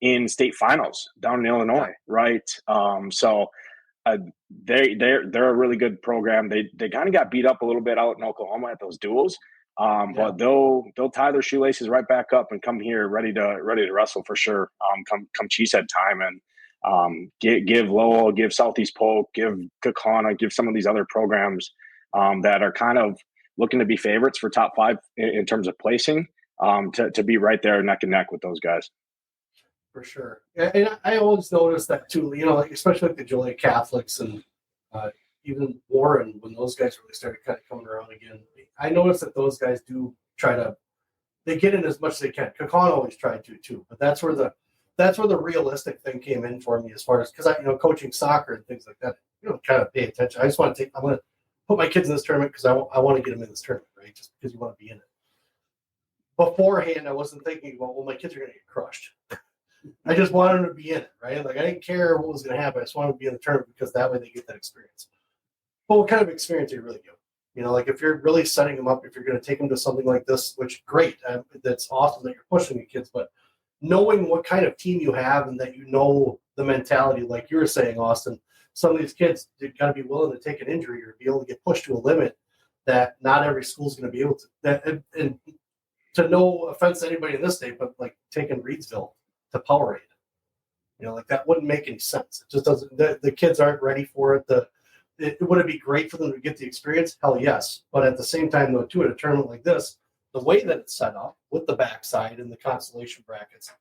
in state finals down in Illinois, right? They're a really good program. They kind of got beat up a little bit out in Oklahoma at those duels, but they'll tie their shoelaces right back up and come here ready to wrestle for sure. Come Cheesehead time, and give Lowell, give Southeast Polk, give Kaukauna, give some of these other programs that are kind of looking to be favorites for top 5 in terms of placing, to be right there neck and neck with those guys. For sure. And I always noticed that too, you know, like, especially like the Joliet Catholics and even Warren, when those guys really started kind of coming around again. I noticed that those guys do they get in as much as they can. Kaukauna always tried to too, but that's where the realistic thing came in for me as far as, because I, coaching soccer and things like that, kind of pay attention. I just want to I'm going to put my kids in this tournament because I want to get them in this tournament, right? Just because you want to be in it. Beforehand, I wasn't thinking about, well, my kids are going to get crushed. I just wanted them to be in it, right? Like, I didn't care what was going to happen. I just wanted to be in the tournament because that way they get that experience. But what kind of experience are you really giving? Like, if you're really setting them up, if you're going to take them to something like this, which great, that's awesome that you're pushing the kids, but knowing what kind of team you have and that the mentality, like you were saying, Austin, some of these kids, they've got to be willing to take an injury or be able to get pushed to a limit that not every school's going to be able to. And to no offense to anybody in this state, but like taking Reedsville to Powerade, like that wouldn't make any sense. It just doesn't. The kids aren't ready for it. Would it be great for them to get the experience? Hell yes. But at the same time, though, too, at a tournament like this, the way that it's set up with the backside and the constellation brackets,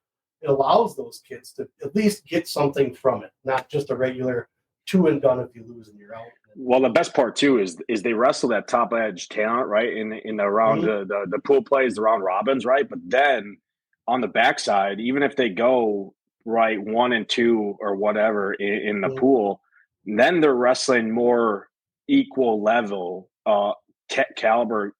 it allows those kids to at least get something from it, not just a regular 2 and done if you lose and you're out. Well, the best part too is they wrestle that top edge talent, right? In the round, the pool plays, the round robins, right? But then on the backside, even if they go right 1 and 2 or whatever in the pool, then they're wrestling more equal level caliber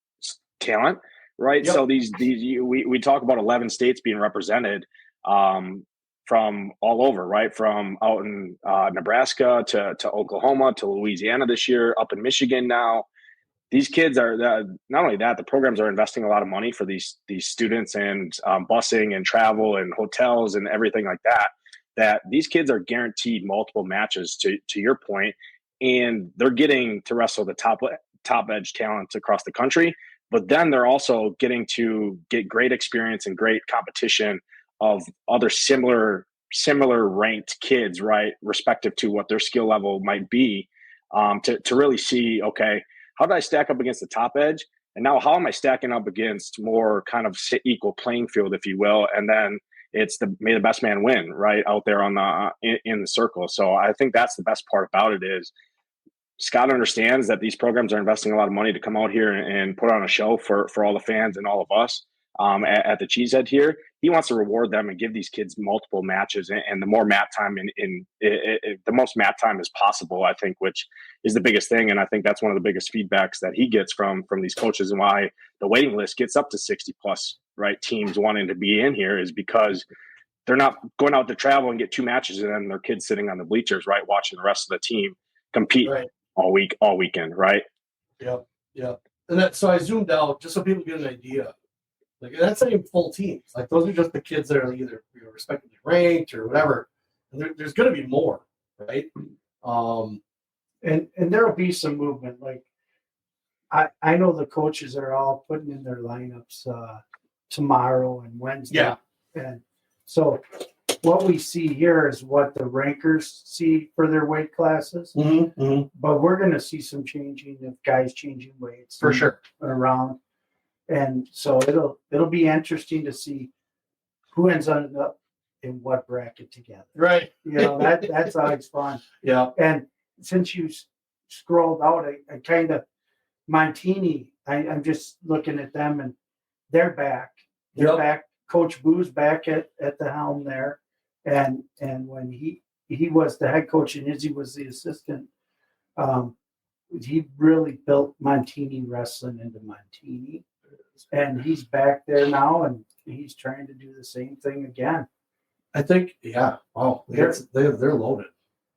talent, right? Yep. So we talk about 11 states being represented from all over, right? From out in Nebraska to Oklahoma to Louisiana this year, up in Michigan now. These kids are not only that, the programs are investing a lot of money for these students and busing and travel and hotels and everything like that. That these kids are guaranteed multiple matches to your point, and they're getting to wrestle the top edge talent across the country. But then they're also getting to get great experience and great competition of other similar ranked kids, right, respective to what their skill level might be, to really see, okay, how did I stack up against the top edge? And now how am I stacking up against more kind of equal playing field, if you will? And then it's may the best man win, right, out there on in the circle. So I think that's the best part about it is Scott understands that these programs are investing a lot of money to come out here and put on a show for all the fans and all of us at the Cheesehead here. He wants to reward them and give these kids multiple matches and the more mat time the most mat time as possible, I think, which is the biggest thing. And I think that's one of the biggest feedbacks that he gets from these coaches and why the waiting list gets up to 60 plus right, teams wanting to be in here is because they're not going out to travel and get 2 matches and then their kids sitting on the bleachers, right, watching the rest of the team compete all weekend, right? Yep. And so I zoomed out just so people get an idea. Like, that's not even full teams. Like, those are just the kids that are either respectively ranked or whatever. And there's going to be more, right? And there'll be some movement. Like, I know the coaches are all putting in their lineups tomorrow and Wednesday. Yeah. And so what we see here is what the rankers see for their weight classes. Mm-hmm. But we're going to see some changing of guys changing weights For sure around. And so it'll be interesting to see who ends up in what bracket together. Right. That's always fun. Yeah. And since you scrolled out, I kind of Montini. I'm just looking at them, and they're back. They're back. Coach Boo's back at the helm there, and when he was the head coach and Izzy was the assistant, he really built Montini wrestling into Montini, and he's back there now, and he's trying to do the same thing again. I think, wow, they're loaded.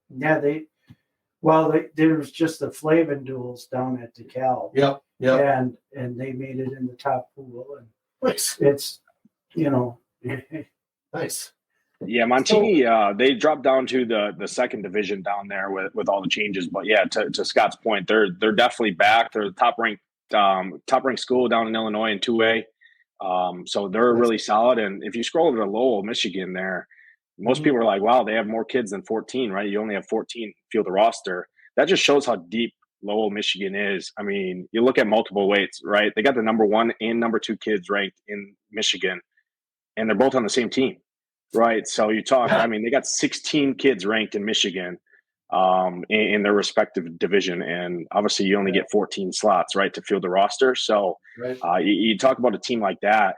Yeah, there was just the Flavin duels down at DeKalb. Yep. And they made it in the top pool, and Nice. it's Nice. Yeah, Montini, they dropped down to the second division down there with all the changes. But yeah, to Scott's point, they're definitely back. They're the top ranked school down in Illinois in 2A. So they're really solid. And if you scroll over to Lowell, Michigan, there, most people are like, wow, they have more kids than 14, right? You only have 14 field the roster. That just shows how deep Lowell, Michigan is. I mean, you look at multiple weights, right? They got the number 1 and number 2 kids ranked in Michigan, and they're both on the same team, right? So you talk, I mean, they got 16 kids ranked in Michigan in their respective division. And obviously you only get 14 slots, right, to field the roster. So you talk about a team like that,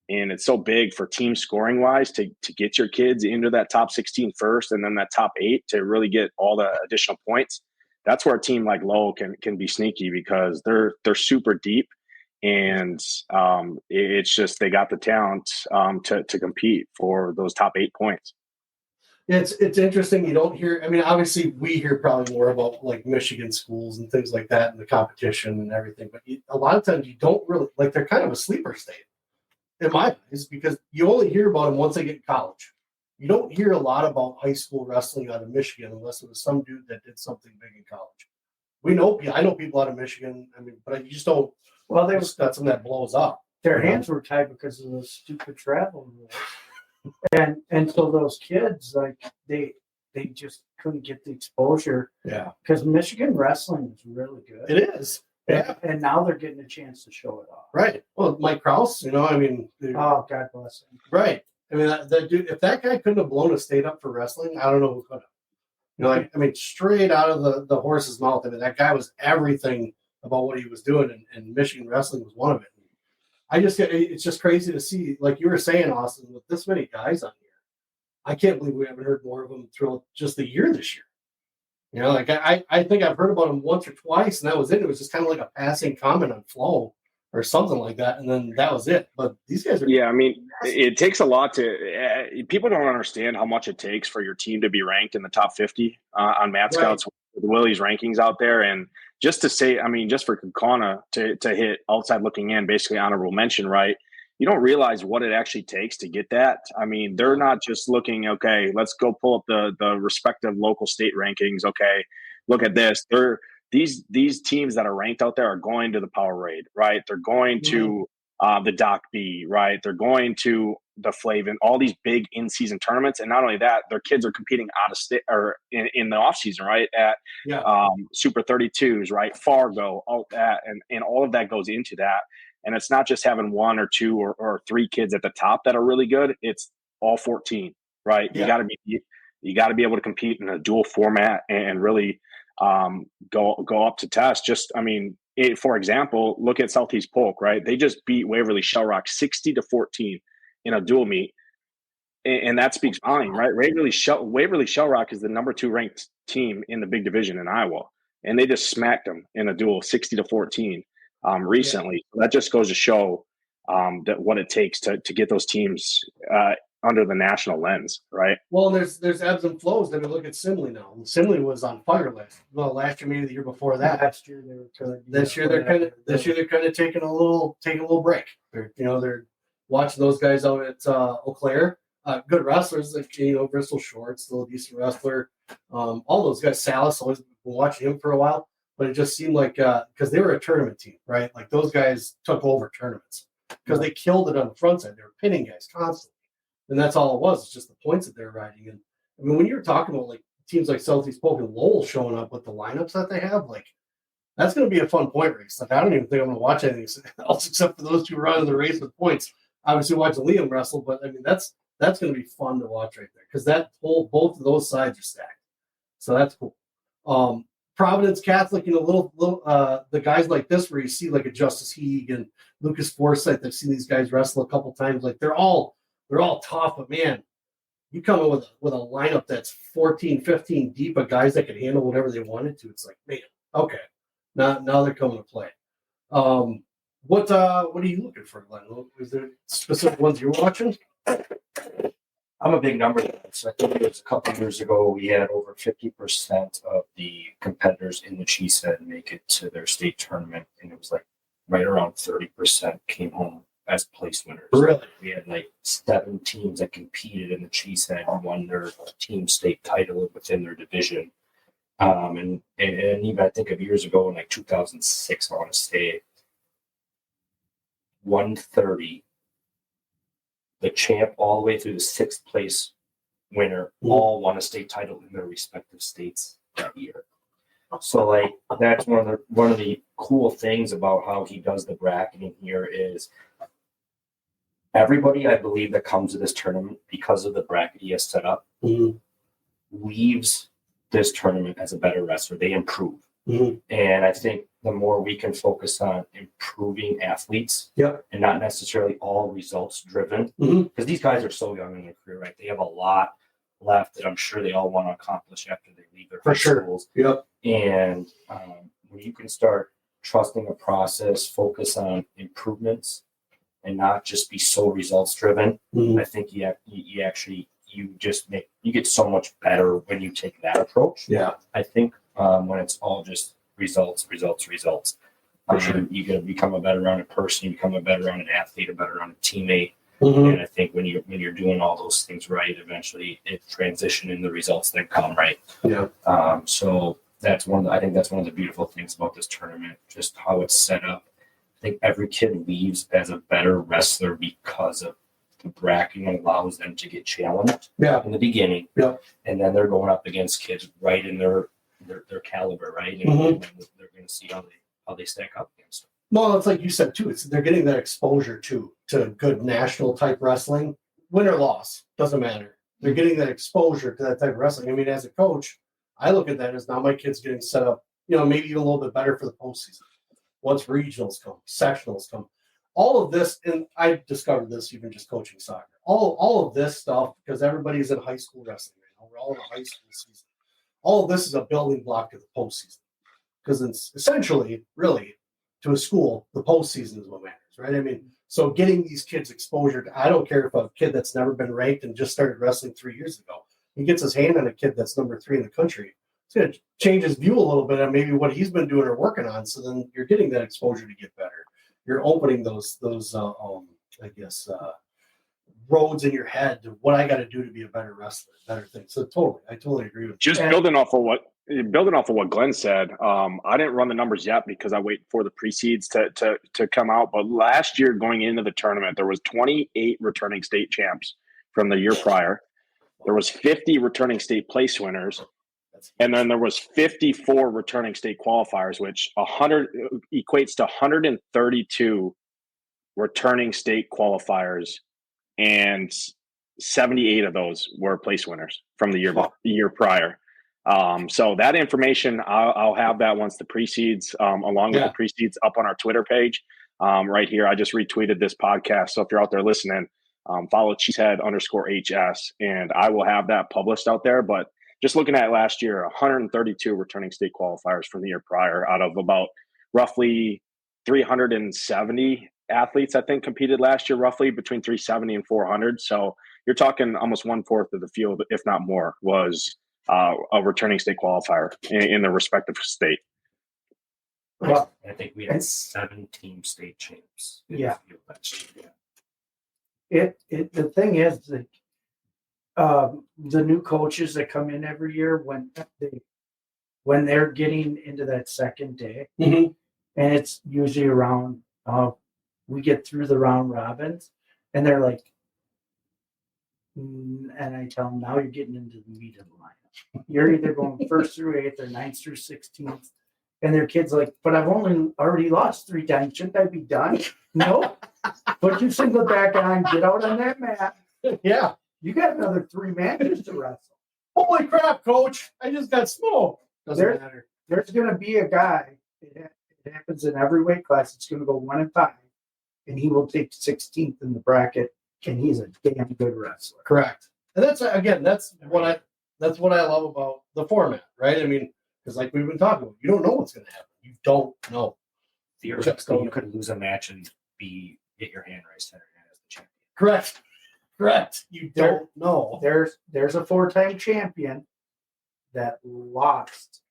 and it's so big for team scoring wise to get your kids into that top 16 first and then that top 8 to really get all the additional points. That's where a team like Lowell can be sneaky because they're super deep. And it's just they got the talent to compete for those top 8 points. It's interesting. You don't hear. I mean, obviously, we hear probably more about like Michigan schools and things like that and the competition and everything. But a lot of times, you don't really like. They're kind of a sleeper state, in my eyes, because you only hear about them once they get in college. You don't hear a lot about high school wrestling out of Michigan unless it was some dude that did something big in college. I know people out of Michigan. I mean, but you just don't. Well, that's something that blows up. Their hands were tied because of those stupid travel rules, and so those kids, like they just couldn't get the exposure. Yeah, because Michigan wrestling is really good. It is. Yeah, and now they're getting a chance to show it off. Right. Well, Mike Krause, I mean, oh, God bless him. Right. I mean, that dude. If that guy couldn't have blown a state up for wrestling, I don't know who could have. I mean, straight out of the horse's mouth. I mean, that guy was everything about what he was doing, and Michigan wrestling was one of it. It's just crazy to see, like you were saying, Austin, with this many guys on here. I can't believe we haven't heard more of them throughout just the year this year. Like I think I've heard about them once or twice, and that was it. It was just kind of like a passing comment on Flow or something like that, and then that was it. But these guys are I mean, it takes a lot to people don't understand how much it takes for your team to be ranked in the top 50 on Matt Scout's with Willie's rankings out there. And just to say, I mean, just for Kaukauna to hit outside looking in, basically honorable mention, right? You don't realize what it actually takes to get that. I mean, they're not just looking, okay, let's go pull up the respective local state rankings. Okay, look at this. These teams that are ranked out there are going to the Power Raid, right? They're going to the Doc B, right? They're going to the Flavin, all these big in-season tournaments. And not only that, their kids are competing out of state or in the off-season, right? At Super 32s, right? Fargo, all that. And all of that goes into that. And it's not just having 1 or 2 or 3 kids at the top that are really good. It's all 14, right? Yeah. You got to be able to compete in a dual format and really go up to test. Just, I mean, for example, look at Southeast Polk, right? They just beat Waverly Shell Rock 60-14 in a dual meet. And that speaks volume, right? Waverly Shell Rock is the number 2 ranked team in the big division in Iowa. And they just smacked them in a duel 60-14 recently. So that just goes to show that what it takes to get those teams under the national lens, right? Well, there's ebbs and flows. Then we look at Simley now. Simley was on fire last year, maybe the year before that. Last year they were kind of. This year they're kind of taking a little break. They're watching those guys out at Eau Claire. Good wrestlers, like Bristol Short, still a decent wrestler. All those guys, Salas, always been watching him for a while, but it just seemed like because they were a tournament team, right? Like those guys took over tournaments because they killed it on the front side. They were pinning guys constantly. And that's all it was. It's just the points that they're riding. And I mean, when you're talking about like teams like Southeast Polk and Lowell showing up with the lineups that they have, like that's going to be a fun point race. Like I don't even think I'm going to watch anything else except for those two running the race with points. Obviously, watching Liam wrestle, but I mean that's going to be fun to watch right there because both of those sides are stacked. So that's cool. Providence Catholic, the guys like this where you see like a Justice Heeg and Lucas Forsythe. I've seen these guys wrestle a couple times. Like they're all tough, but man, you come in with a lineup that's 14, 15 deep of guys that can handle whatever they wanted to. It's like, man, okay, now they're coming to play. What are you looking for, Glenn? Is there specific ones you're watching? I'm a big number guy. So I think it was a couple of years ago we had over 50% of the competitors in the Cheesehead make it to their state tournament, and it was like right around 30% came home as place winners. Really? We had like 7 teams that competed in the Cheesehead and won their team state title within their division. And even I think of years ago in like 2006, I want to say 130, the champ all the way through the 6th place winner all won a state title in their respective states that year. So like that's one of the cool things about how he does the bracketing here is everybody, I believe, that comes to this tournament because of the bracket he has set up leaves this tournament as a better wrestler. They improve. And I think the more we can focus on improving athletes and not necessarily all results driven, because these guys are so young in their career, right? They have a lot left that I'm sure they all want to accomplish after they leave their high schools. And when you can start trusting a process, focus on improvements, and not just be so results driven, I think you get so much better when you take that approach. I think when it's all just results, you're going to become a better rounded person, you become a better rounded athlete, a better rounded teammate. And I think when you're doing all those things right, eventually it transition in the results that come right. So that's I think that's one of the beautiful things about this tournament, just how it's set up. I think every kid leaves as a better wrestler because of the bracketing allows them to get challenged in the beginning. And then they're going up against kids right in their caliber, right? And then they're going to see how they stack up against them. Well, it's like you said too. They're getting that exposure to good national type wrestling, win or loss doesn't matter. They're getting that exposure to that type of wrestling. I mean, as a coach, I look at that as now my kid's getting set up, maybe even a little bit better for the postseason. Once regionals come, sectionals come, all of this, and I discovered this even just coaching soccer. All of this stuff, because everybody's in high school wrestling right now. We're all in a high school season. All of this is a building block to the postseason, because it's essentially, really, to a school, the postseason is what matters, right? I mean, so getting these kids exposure to, I don't care if a kid that's never been ranked and just started wrestling 3 years ago, he gets his hand on a kid that's number 3 in the country. It's going to change his view a little bit on maybe what he's been doing or working on. So then you're getting that exposure to get better. You're opening those roads in your head to what I got to do to be a better wrestler, better thing. So I totally agree with you. Just building off of what Glenn said. I didn't run the numbers yet because I wait for the pre-seeds to come out. But last year, going into the tournament, there was 28 returning state champs from the year prior. There was 50 returning state place winners. And then there was 54 returning state qualifiers, which 100 equates to 132 returning state qualifiers, and 78 of those were place winners from the year prior. So that information, I'll have that once the pre-seeds, along with the pre-seeds, up on our Twitter page. Right here, I just retweeted this podcast. So if you're out there listening, follow Cheesehead_HS, and I will have that published out there. But just looking at last year, 132 returning state qualifiers from the year prior out of about roughly 370 athletes, I think, competed last year, roughly between 370 and 400. So you're talking almost 1/4 of the field, if not more, was a returning state qualifier in the respective state. Well, I think we had 7 state champs. Yeah. Yeah. The thing is that the new coaches that come in every year when they're getting into that second day, Mhm. and it's usually around we get through the round robins, and they're like, and I tell them, now you're getting into the meat of the lineup. You're either going first through eighth or ninth through 16th. And their kids like, but I've already lost 3 times. Shouldn't I be done? No. Put your single back on, get out on that mat. Yeah. You got another 3 matches to wrestle. Holy crap, coach. I just got smoked. Doesn't matter. There's going to be a guy, it happens in every weight class, it's going to go 1 and 5, and he will take 16th in the bracket, and he's a damn good wrestler. Correct. And that's what I love about the format, right? I mean, because like we've been talking about, you don't know what's going to happen. You don't know. Theoretically, you could lose a match and get your hand raised as the champion. Correct. You don't know. There's a 4-time champion that lost.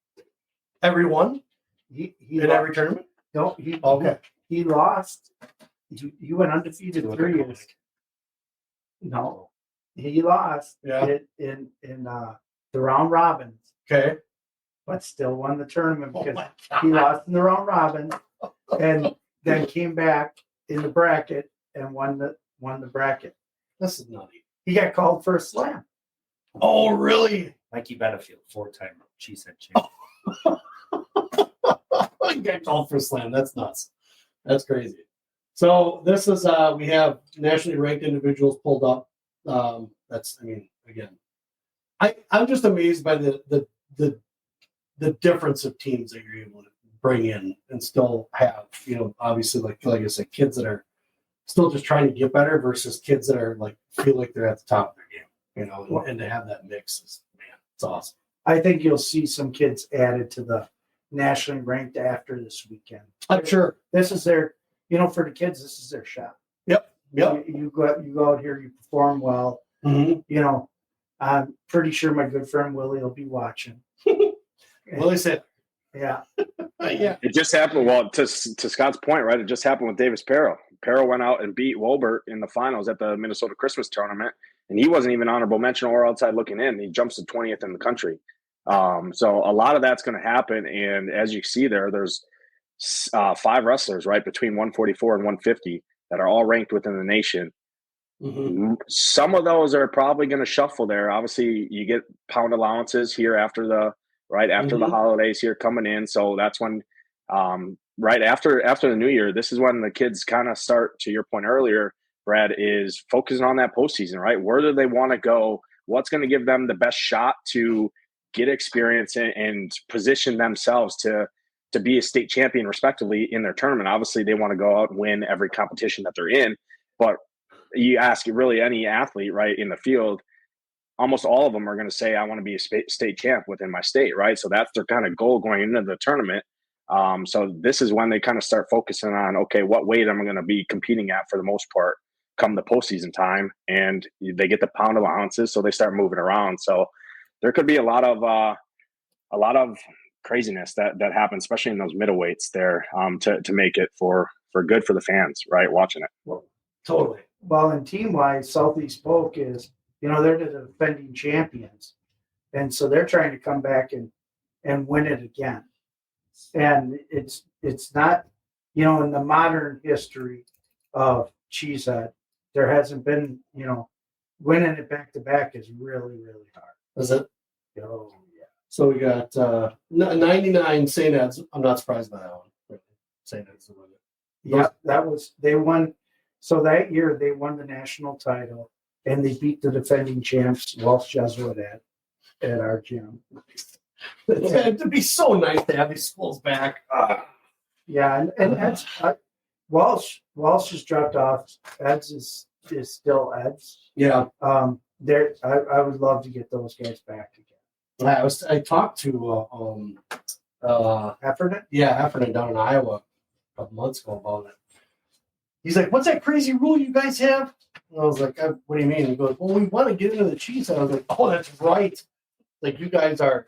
Everyone He in every tournament? No, Okay. he lost. He went undefeated 3 years. No, he lost in the round robins. Okay. But still won the tournament Oh because my God. he lost in the round robin and then came back in the bracket and won the bracket. This is nutty. He got called for a slam. Oh, really? Mikey Benefield, 4-time Cheesehead champion. You got called for a slam. That's nuts. That's crazy. So this is we have nationally ranked individuals pulled up. I'm just amazed by the difference of teams that you're able to bring in and still have, obviously like I said, kids that are still just trying to get better versus kids that are like feel like they're at the top of their game, and to have that mix is, man, it's awesome. I think you'll see some kids added to the nationally ranked after this weekend. I'm sure. This is their, for the kids, this is their shot. Yep. You go out here, you perform well. Mm-hmm. I'm pretty sure my good friend Willie will be watching. Willie said, yeah. Yeah. It just happened. Well, to Scott's point, right? It just happened with Davis Perro. Perro went out and beat Wolbert in the finals at the Minnesota Christmas tournament, and he wasn't even honorable mention or outside looking in. He jumps to 20th in the country. So a lot of that's going to happen. And as you see there's 5 wrestlers, right, between 144 and 150 that are all ranked within the nation. Mm-hmm. Some of those are probably going to shuffle there. Obviously, you get pound allowances here after the holidays here coming in. So that's when, right after the new year, this is when the kids kind of start, to your point earlier, Brad, is focusing on that postseason, right? Where do they want to go? What's going to give them the best shot to get experience and position themselves to be a state champion respectively in their tournament? Obviously, they want to go out and win every competition that they're in. But you ask really any athlete, right, in the field, almost all of them are going to say, I want to be a state champ within my state, right? So that's their kind of goal going into the tournament. So this is when they kind of start focusing on, okay, what weight am I going to be competing at for the most part come the postseason time? And they get the pound allowances, so they start moving around. So there could be a lot of craziness that happens, especially in those middleweights there, to make it for good for the fans, right, watching it. Well, totally. Well, and team-wise, Southeast Polk is, they're the defending champions. And so they're trying to come back and win it again. And it's not, in the modern history of Cheesehead, there hasn't been, winning it back-to-back is really, really hard. Is it? Oh, yeah. So we got 99 St. Ed's. I'm not surprised by that one. Really. St. Ed's won it. Yeah, they won. So that year they won the national title and they beat the defending champs, Walsh Jesuit at our gym. It'd be so nice to have these schools back. Yeah, and that's Walsh has dropped off. Ed's is still Ed's. Yeah. I would love to get those guys back again. I talked to Appleton? Yeah, Appleton down in Iowa couple months ago about it. He's like, "What's that crazy rule you guys have?" And I was like, "What do you mean?" He goes, "Well, we want to get into the cheese." And I was like, "Oh, that's right. Like you guys are.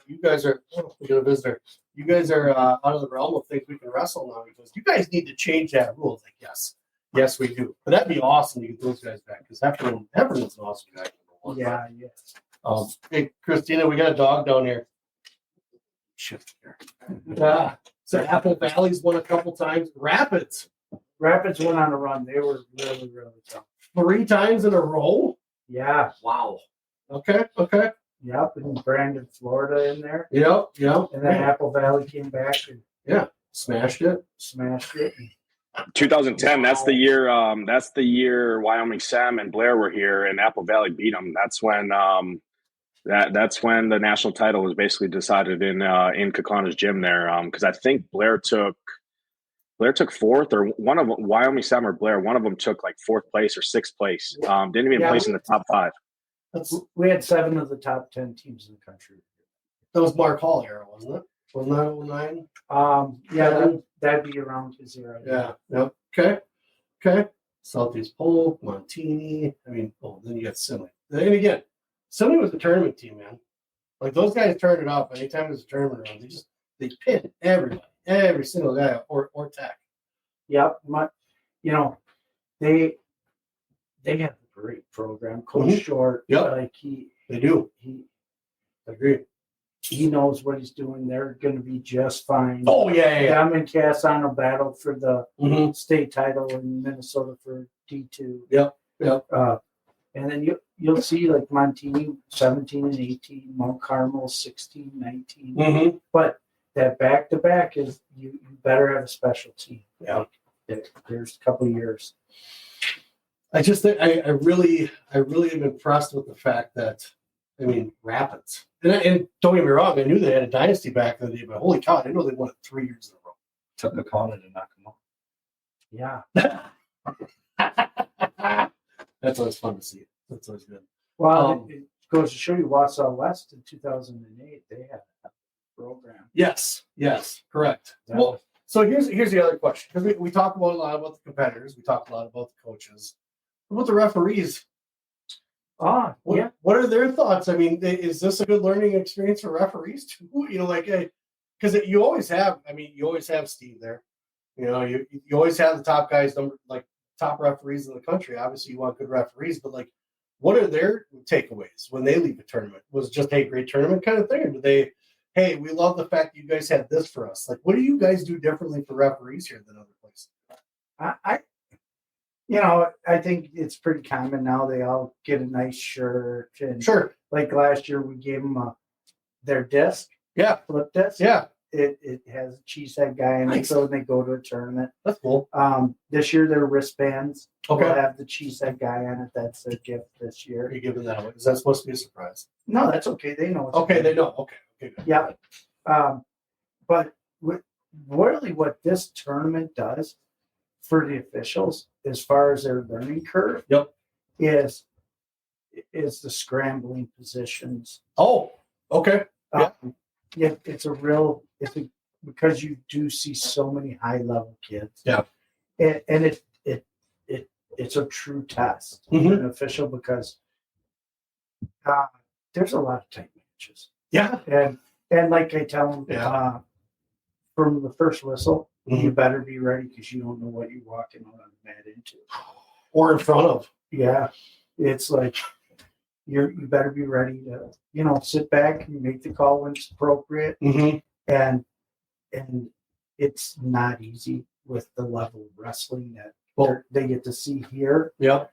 Oh, we got a visitor. You guys are out of the realm of things we can wrestle now." He goes, "You guys need to change that rule." I was like, yes, we do. But that'd be awesome to get those guys back because Appleton's an awesome guy. Yeah. Hey, Christina, we got a dog down here. Shift here. Yeah. So Apple Valley's won a couple times. Rapids Rapids went on a run. They were really, really tough. 3 times in a row. Yeah. Wow. Okay. Yep. And Brandon, Florida in there. Yep. And then Apple Valley came back and Smashed it. 2010. That's the year. That's the year Wyoming Sam and Blair were here, and Apple Valley beat them. That's when that's when the national title was basically decided in Kakana's gym there. Because I think Blair took 4th, or one of them, Wyoming Sam or Blair, one of them took like 4th place or 6th place. Didn't even place in the top 5. we had 7 of the top 10 teams in the country. That was Mark Hall era, wasn't it? Wasn't that 09? That'd be around his era. Yeah. Yep. Okay. Southeast Polk, Montini. I mean, then you got Simley. And again, Simley was a tournament team, man. Like those guys turned it up. Anytime there's a tournament around, they pin everybody, every single guy or tech. Yep. They have a great program. Coach Short. Yep. Like They do. he Agree. he knows what he's doing. They're going to be just fine. Oh yeah. Them and Cassano battled for the Mm-hmm. state title in Minnesota for D2. Yep. And then you'll see like Montini 17 and 18, Mount Carmel 16, 19. Mm-hmm. But that back to back is you better have a special team. Yeah. There's a couple of years. I just think I really am impressed with the fact that Rapids. And don't get me wrong, I knew they had a dynasty back in the day, but holy cow, I didn't know they won it 3 years in a row. Took Kakana to knock him off. Yeah. That's always fun to see. That's always good. Well, it goes to show you Wausau West in 2008, they had a program. Yes, correct. Well, so here's the other question, because we talk about a lot about the competitors, we talk a lot about the coaches. What about the referees? What are their thoughts? I mean, is this a good learning experience for referees too? Because you always have Steve there. You always have the top guys, top referees in the country. Obviously, you want good referees, but what are their takeaways when they leave a tournament? Was it just, hey, great tournament kind of thing, or do they, hey, we love the fact you guys had this for us? What do you guys do differently for referees here than other places? I think it's pretty common now. They all get a nice shirt. And Sure. Like last year, we gave them their disc. Yeah. Flip disc. Yeah. It has a Cheesehead guy in it, so when they go to a tournament. That's cool. This year, their wristbands Okay. will have the Cheesehead guy on it. That's their gift this year. Are you giving that away? Is that supposed to be a surprise? No, that's okay. They know. Okay, they know. Okay. Good. Yeah. But really what this tournament does for the officials, as far as their learning curve, is the scrambling positions. Oh, okay. Because you do see so many high level kids. Yeah. And it's a true test for an official because there's a lot of tight matches. Yeah. And like I tell them, from the first whistle, you better be ready because you don't know what you're walking on the mat into. Or in front of. Yeah. It's like you better be ready to, sit back and make the call when it's appropriate. Mm-hmm. And it's not easy with the level of wrestling that they get to see here. Yeah.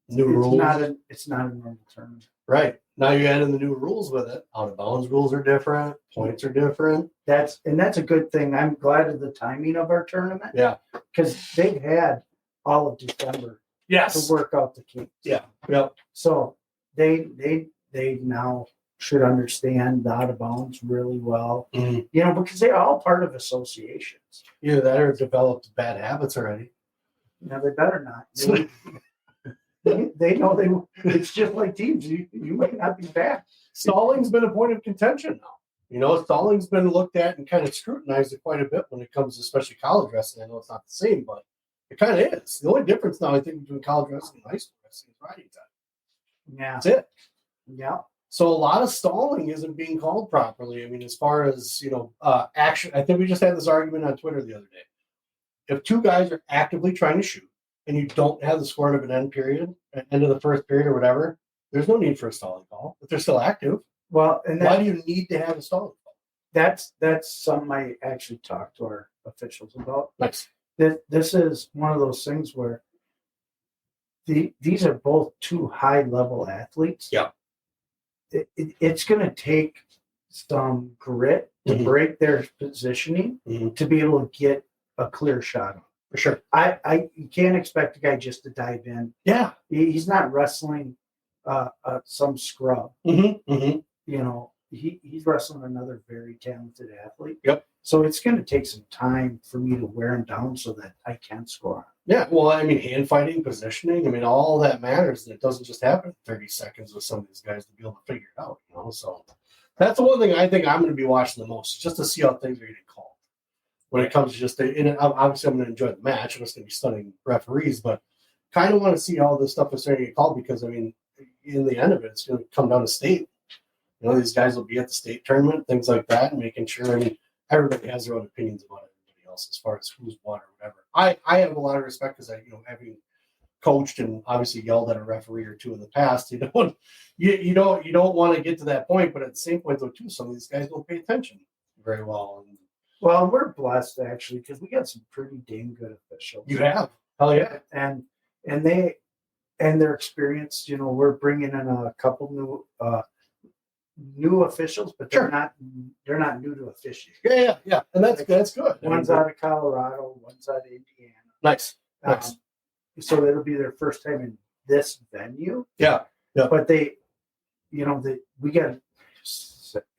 New rules. It's not a normal tournament. Right. Now you add in the new rules with it. Out of bounds rules are different. Points are different. That's a good thing. I'm glad of the timing of our tournament. Yeah. Because they've had all of December to work out the kinks. Yeah. Yep. So they now should understand the out of bounds really well. Mm-hmm. Because they're all part of associations. Either that or developed bad habits already. They better not. They know it's just like teams. You might not be back. Stalling's been a point of contention now. Stalling's been looked at and kind of scrutinized quite a bit when it comes to especially college wrestling. I know it's not the same, but it kind of is. The only difference now, I think, between college wrestling and high school wrestling is riding time. Yeah. That's it. Yeah. So a lot of stalling isn't being called properly. I mean, as far as, action, I think we just had this argument on Twitter the other day. If two guys are actively trying to shoot and you don't have the score of an end of the first period or whatever, there's no need for a stalling call. If they're still active, well, and why do you need to have a stalling call? That's something I actually talked to our officials about. Nice. This is one of those things where these are both two high-level athletes. Yeah. It's going to take some grit to break their positioning to be able to get a clear shot on. For sure. You can't expect a guy just to dive in. Yeah. He's not wrestling some scrub. He's wrestling another very talented athlete. Yep. So it's going to take some time for me to wear him down so that I can score. Yeah, well, I mean, hand fighting, positioning, I mean, all that matters, and it doesn't just happen in 30 seconds with some of these guys to be able to figure it out, So that's the one thing I think I'm going to be watching the most, just to see how things are getting called. When it comes to obviously I'm going to enjoy the match, and it's going to be stunning referees, but kind of want to see how this stuff is starting to get called because, I mean, in the end of it, it's going to come down to state. These guys will be at the state tournament, things like that, and making sure, everybody has their own opinions about everybody else as far as who's what or whatever. I have a lot of respect because having coached and obviously yelled at a referee or two in the past, you don't want to get to that point, but at the same point though too, some of these guys don't pay attention very well. Well, we're blessed actually because we got some pretty dang good officials. You have, hell yeah, and their experience. We're bringing in a couple new officials, but they're not new to officiating. Yeah, and that's good. One's out of Colorado, one's out of Indiana. Nice. So it'll be their first time in this venue. Yeah. But we got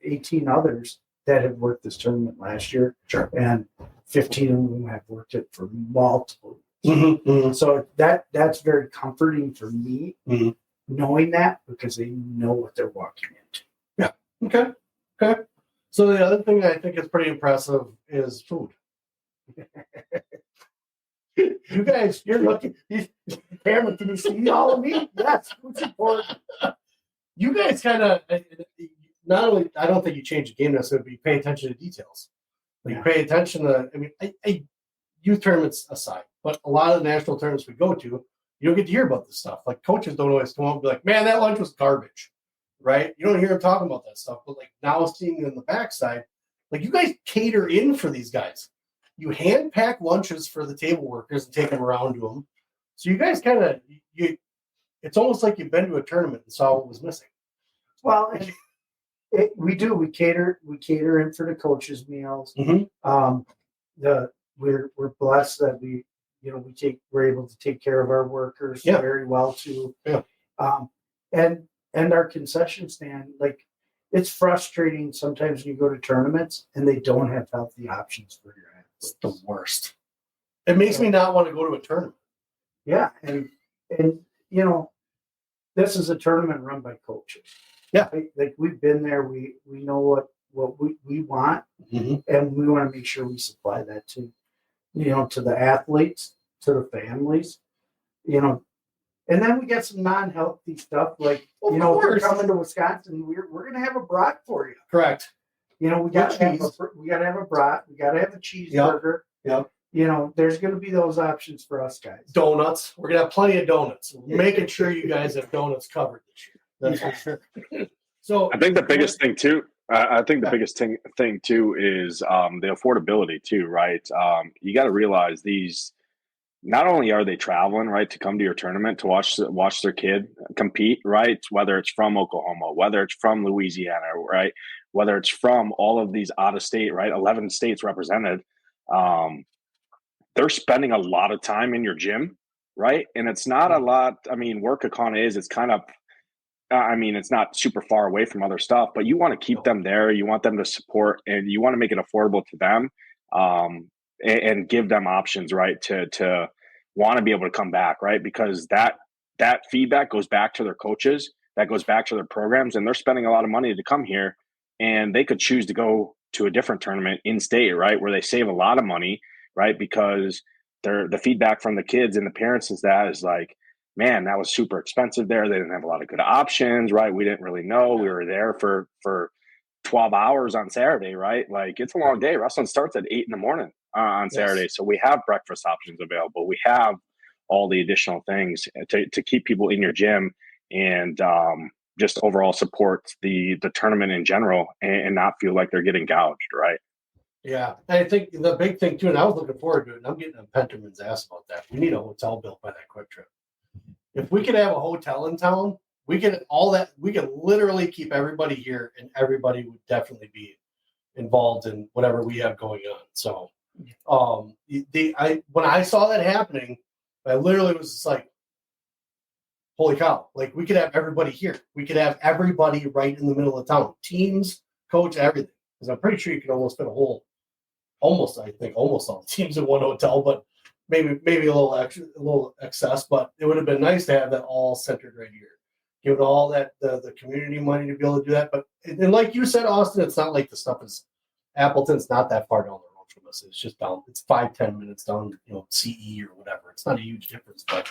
18 others that have worked this tournament last year. Sure. And 15 of them have worked it for multiple years. So that's very comforting for me, knowing that because they know what they're walking into. Yeah. Okay. So the other thing I think is pretty impressive is food. You guys, you're looking. Cameron, can you see all of me? Yes, food's important. You guys kind of not only. I don't think you change the game necessarily, but you pay attention to details. You pay attention to. Youth tournaments aside, but a lot of the national tournaments we go to, you don't get to hear about this stuff. Like coaches don't always come up and be like, "Man, that lunch was garbage." Right? You don't hear them talking about that stuff, but now seeing it on the backside, you guys cater in for these guys. You hand pack lunches for the table workers and take them around to them. So you guys kind of it's almost like you've been to a tournament and saw what was missing. Well, we do. We cater in for the coaches' meals. We're blessed that we're able to take care of our workers very well too. Yeah. And our concession stand, it's frustrating sometimes when you go to tournaments and they don't have healthy options for your athletes. It's the worst. It makes me not want to go to a tournament. Yeah, and this is a tournament run by coaches. Yeah, we've been there. We know what we want, and we want to make sure we supply that to the athletes, to the families, And then we get some non-healthy stuff we're coming to Wisconsin. We're going to have a brat for you. Correct. We got to have a brat. We got to have a cheeseburger. Yep. There's going to be those options for us guys. Donuts. We're going to have plenty of donuts. We're making sure you guys have donuts covered this year. That's for sure. So I think the biggest thing too. Biggest thing too is the affordability too, right? You got to realize these. Not only are they traveling, right, to come to your tournament to watch their kid compete, right? Whether it's from Oklahoma, whether it's from Louisiana, right? Whether it's from all of these out of state, right? 11 states represented. They're spending a lot of time in your gym, right? And it's not a lot. I mean, Workacon it's kind of, it's not super far away from other stuff, but you want to keep them there. You want them to support, and you want to make it affordable to them. And give them options, right, to want to be able to come back, right? Because that feedback goes back to their coaches, that goes back to their programs, and they're spending a lot of money to come here. and they could choose to go to a different tournament in state, right, where they save a lot of money, right, because the feedback from the kids and the parents is like, man, that was super expensive there. They didn't have a lot of good options, right? We didn't really know. We were there for 12 hours on Saturday, right? Like, it's a long day. Wrestling starts at 8 in the morning on Saturday. So we have breakfast options available. We have all the additional things to keep people in your gym and just overall support the tournament in general and not feel like they're getting gouged, right? Yeah. And I think the big thing too, and I was looking forward to it, and I'm getting a Penterman's ass about that. We need a hotel built by that Quick Trip. If we could have a hotel in town, we could literally keep everybody here, and everybody would definitely be involved in whatever we have going on. So when I saw that happening, I literally was just like, holy cow, like we could have everybody here. We could have everybody right in the middle of town. Teams, coach, everything. Because I'm pretty sure you could almost fit almost all the teams in one hotel, but maybe a little excess, but it would have been nice to have that all centered right here. Give it all that the community money to be able to do that. But and like you said, Austin, it's not like the stuff is Appleton's not that far down the road from us. It's just down. It's 5-10 minutes down, CE or whatever. It's not a huge difference, but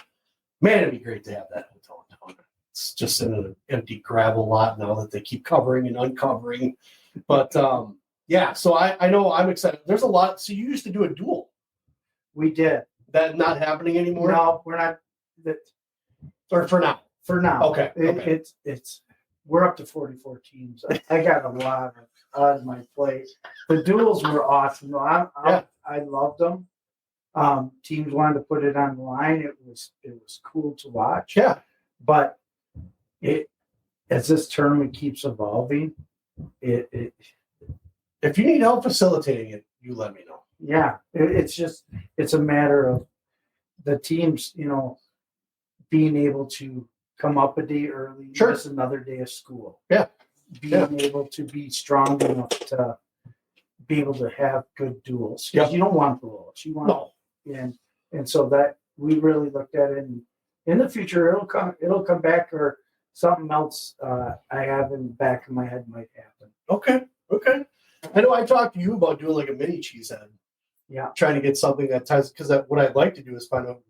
man, it'd be great to have that hotel in town. It's just in an empty gravel lot now that they keep covering and uncovering. But yeah, so I know I'm excited. There's a lot. So you used to do a duel. We did. That not happening anymore? No, we're not. Or for now? For now. Okay. It's we're up to 44 teams. I got a lot on my plate. The duels were awesome. I loved them. Teams wanted to put it on the line. It was cool to watch. Yeah. But as this tournament keeps evolving, if you need help facilitating it, you let me know. Yeah, it's a matter of the teams, being able to come up a day early, miss another day of school. Yeah. Being able to be strong enough to be able to have good duels. Because you don't want duels. You want and so that we really looked at it, and in the future it'll come back, or something else I have in the back of my head might happen. Okay. I know I talked to you about doing like a mini Cheesehead. Yeah. Trying to get something that ties, because what I'd like to do is find out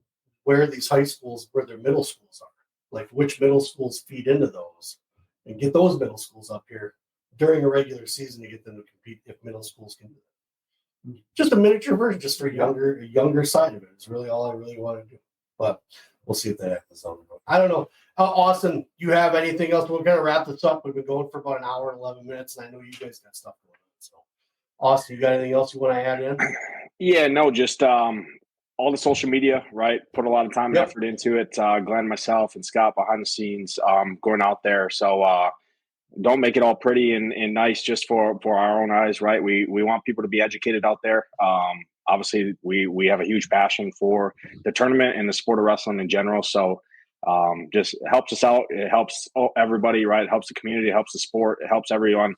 where these high schools, where their middle schools are. Like which middle schools feed into those, and get those middle schools up here during a regular season to get them to compete if middle schools can do that. Just a miniature version, just for a younger side of it. It's really all I really want to do. But we'll see if that happens on the road. I don't know. Austin, you have anything else? We're going to wrap this up. We've been going for about an hour and 11 minutes, and I know you guys got stuff going on. So, Austin, you got anything else you want to add in? Yeah, no, just all the social media, right? Put a lot of time and effort into it. Glenn, myself, and Scott behind the scenes, going out there. So don't make it all pretty and nice just for our own eyes, right? We want people to be educated out there. Obviously, we have a huge passion for the tournament and the sport of wrestling in general. So just helps us out. It helps everybody, right? It helps the community. It helps the sport. It helps everyone.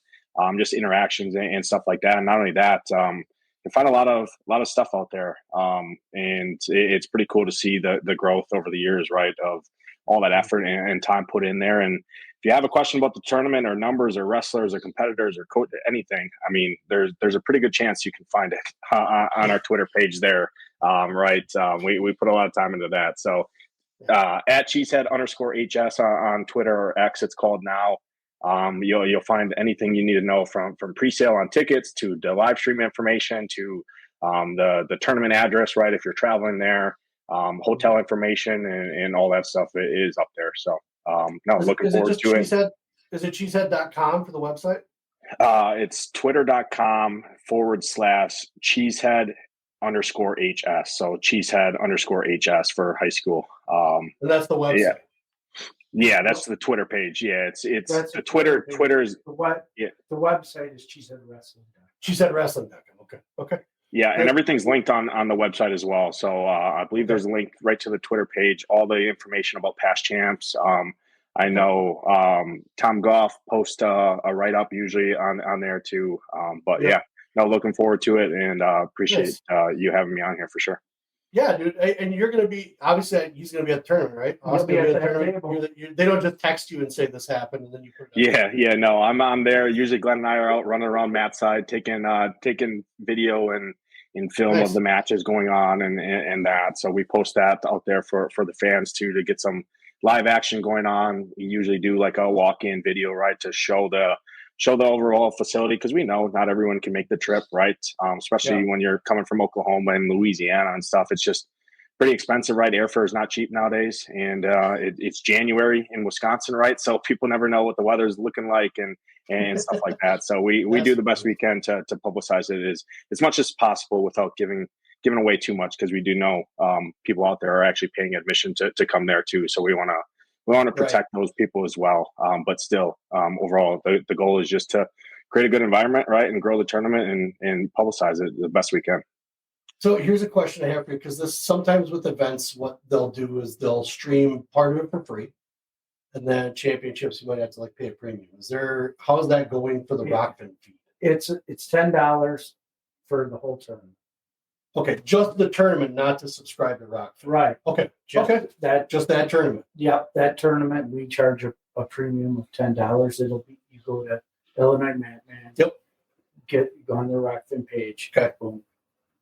Just interactions and stuff like that. And not only that, you find a lot of stuff out there, and it's pretty cool to see the growth over the years, right? Of all that effort and time put in there. And if you have a question about the tournament or numbers or wrestlers or competitors or coach, anything, I mean, there's a pretty good chance you can find it on our Twitter page there, right? We put a lot of time into that. So at Cheesehead_HS on Twitter, or X, it's called now. You'll find anything you need to know from pre-sale on tickets to the live stream information to the tournament address, right? If you're traveling there, hotel information and all that stuff is up there. So looking forward to it. Is it cheesehead.com for the website? It's twitter.com/cheesehead_HS. So cheesehead_HS for high school. And that's the website. Yeah, that's the Twitter page. Yeah, it's That's the Twitter's the website is Cheesehead Wrestling. Cheeseheadwrestling.com. Okay. Yeah, and everything's linked on the website as well. So I believe there's a link right to the Twitter page. All the information about past champs. I know Tom Goff posts a write up usually on there too. But looking forward to it, and appreciate you having me on here for sure. Yeah, dude. And you're going to be, obviously, he's going to be at the tournament, right? He'll be at the that tournament. table. They don't just text you and say this happened, and then you put it up. Yeah, no, I'm there. Usually Glenn and I are out running around Matt's side, taking video and film of the matches going on and that. So we post that out there for the fans too, to get some live action going on. We usually do like a walk-in video, right, to show the overall facility, because we know not everyone can make the trip, right? Especially when you're coming from Oklahoma and Louisiana and stuff. It's just pretty expensive, right? Airfare is not cheap nowadays, and it's January in Wisconsin, right? So people never know what the weather's looking like and stuff like that. So we do the best we can to publicize it as much as possible without giving away too much, because we do know people out there are actually paying admission to come there too. So we want to protect those people as well. But still, overall, the goal is just to create a good environment, right, and grow the tournament and publicize it the best we can. So here's a question I have for you, because this sometimes with events, what they'll do is they'll stream part of it for free, and then championships you might have to like pay a premium. How's that going for the Rockfin feed? It's $10 for the whole tournament. Okay, just the tournament, not to subscribe to Rockfin. Right. Okay. Just that tournament. Yep, that tournament we charge a premium of $10. It'll be, you go to Illinois Madman. Yep. Go on the Rockfin page. Okay. Boom.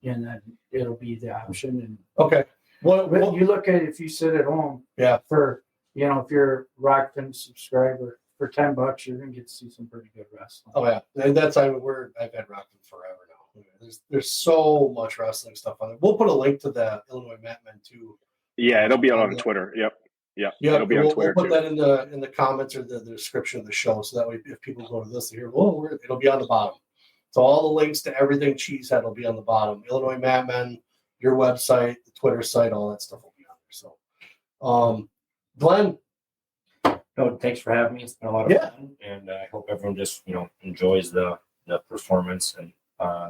And then it'll be the option. And okay. Well, you look at it, if you sit at home. Yeah. For if you're a Rockfin subscriber, for $10, you're gonna get to see some pretty good wrestling. Oh yeah, and that's I've had Rockfin forever now. There's so much wrestling stuff on it. We'll put a link to the Illinois Madmen too. Yeah, it'll be on Twitter. Yep. It'll be on Twitter. We'll put that in the comments or the description of the show, so that way if people go to this here, it'll be on the bottom. So all the links to everything Cheesehead will be on the bottom. Illinois Madmen, your website, the Twitter site, all that stuff will be on there. So, Glenn. No, thanks for having me. It's been a lot of fun, and I hope everyone just enjoys the performance and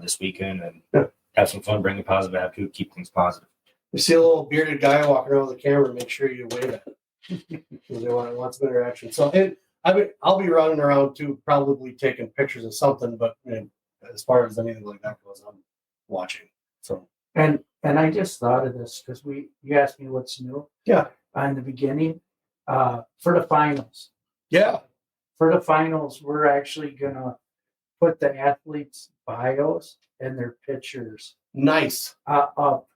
this weekend and have some fun, bring a positive attitude, keep things positive. You see a little bearded guy walking around with the camera, make sure you wave at him. Because they want some interaction. So, and I'll be running around too, probably taking pictures of something, but as far as anything like that goes, I'm watching. So and I just thought of this because you asked me what's new. Yeah. In the beginning, for the finals. Yeah. For the finals, we're actually gonna put the athletes' bios and their pictures. Nice. Up.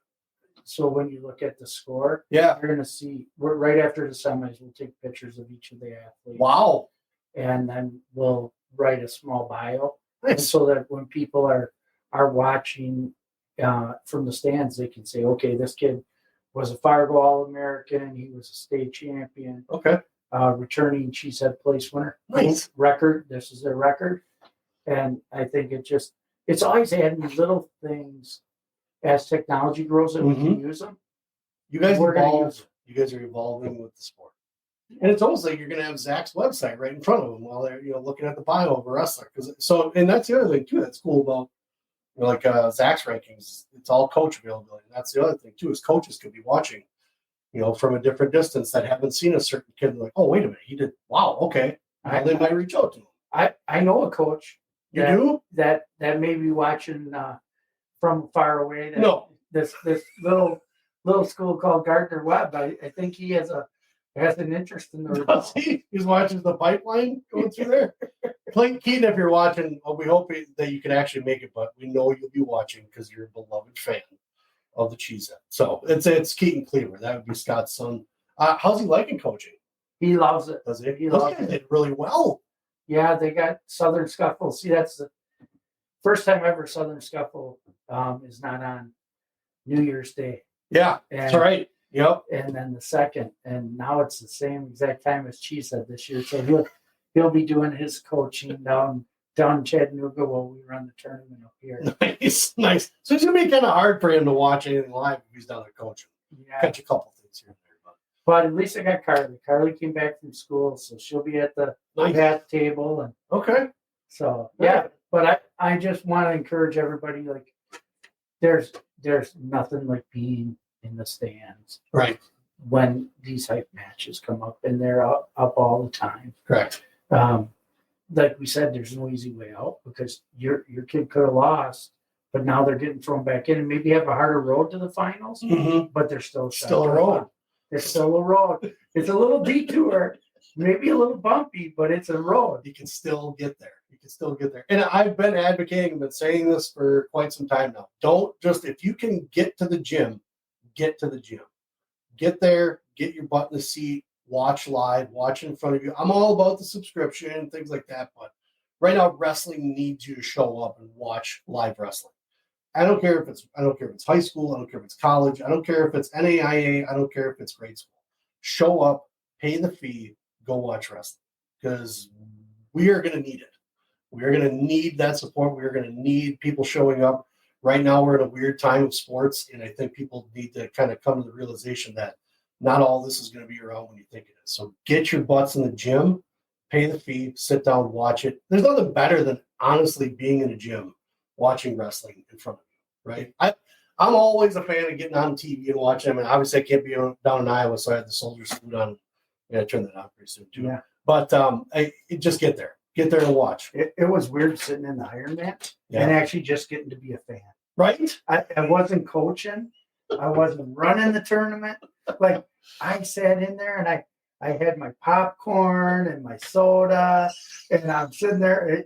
So when you look at the score, you're gonna see we're right after the semis, we'll take pictures of each of the athletes. Wow. And then we'll write a small bio. Nice. So that when people are watching from the stands, they can say, okay, this kid was a Fargo All-American. He was a state champion. Okay. Returning Cheesehead place winner. Nice. Record. This is their record. And I think it's always adding little things as technology grows that we can use them. You guys You guys are evolving with the sport. And it's almost like you're going to have Zach's website right in front of them while they're looking at the bio of a wrestler. And that's the other thing too that's cool about Zach's rankings. It's all coach availability. And that's the other thing too is coaches could be watching, from a different distance that haven't seen a certain kid. Like, oh, wait a minute, he did. Wow, okay. They might reach out to him. I know a coach. You do that may be watching from far away. This little school called Gardner Webb. I think he has an interest in the. He's watching the pipeline going through there. Keaton, if you're watching, we hope that you can actually make it, but we know you'll be watching because you're a beloved fan of the Cheesehead. So it's Keaton Cleaver. That would be Scott's son. How's he liking coaching? He loves it. Does he? He loves it. Did really well. Yeah, they got Southern Scuffle. See, that's the first time ever Southern Scuffle is not on New Year's Day. Yeah, that's right. Yep. And then the second, and now it's the same exact time as Cheesehead this year. So he'll be doing his coaching down in Chattanooga while we run the tournament up here. Nice. So it's gonna be kind of hard for him to watch anything live if he's down there coaching. Yeah. Catch a couple things here and there, but at least I got Carly. Carly came back from school, so she'll be at the bath table and okay. So yeah, but I just want to encourage everybody. Like, there's nothing like being in the stands, right? When these hype matches come up, and they're up all the time. Correct. Like we said, there's no easy way out because your kid could have lost but now they're getting thrown back in and maybe have a harder road to the finals, but they're still a road. It's still a road. It's a little detour, maybe a little bumpy, but it's a road. You can still get there. And I've been advocating, been saying this for quite some time now. Don't just, if you can get to the gym, get to the gym. Get there, get your butt in the seat, watch live, watch in front of you. I'm all about the subscription and things like that, but right now wrestling needs you to show up and watch live wrestling. I don't care if it's high school, I don't care if it's college, I don't care if it's NAIA, I don't care if it's grade school. Show up, pay the fee, go watch wrestling, because we are going to need it. We are going to need that support. We are going to need people showing up. Right now we're in a weird time of sports, and I think people need to kind of come to the realization that not all this is going to be around when you think it is. So get your butts in the gym, pay the fee, sit down, watch it. There's nothing better than honestly being in a gym watching wrestling in front of you, right? I'm always a fan of getting on TV and watching them. And obviously I can't be down in Iowa, so I had the soldier suit on. Yeah, I turned that on pretty soon too. Yeah. But just get there. Get there and watch. It was weird sitting in the Iron Man and actually just getting to be a fan. Right? I wasn't coaching. I wasn't running the tournament. Like, I sat in there and I had my popcorn and my soda, and I'm sitting there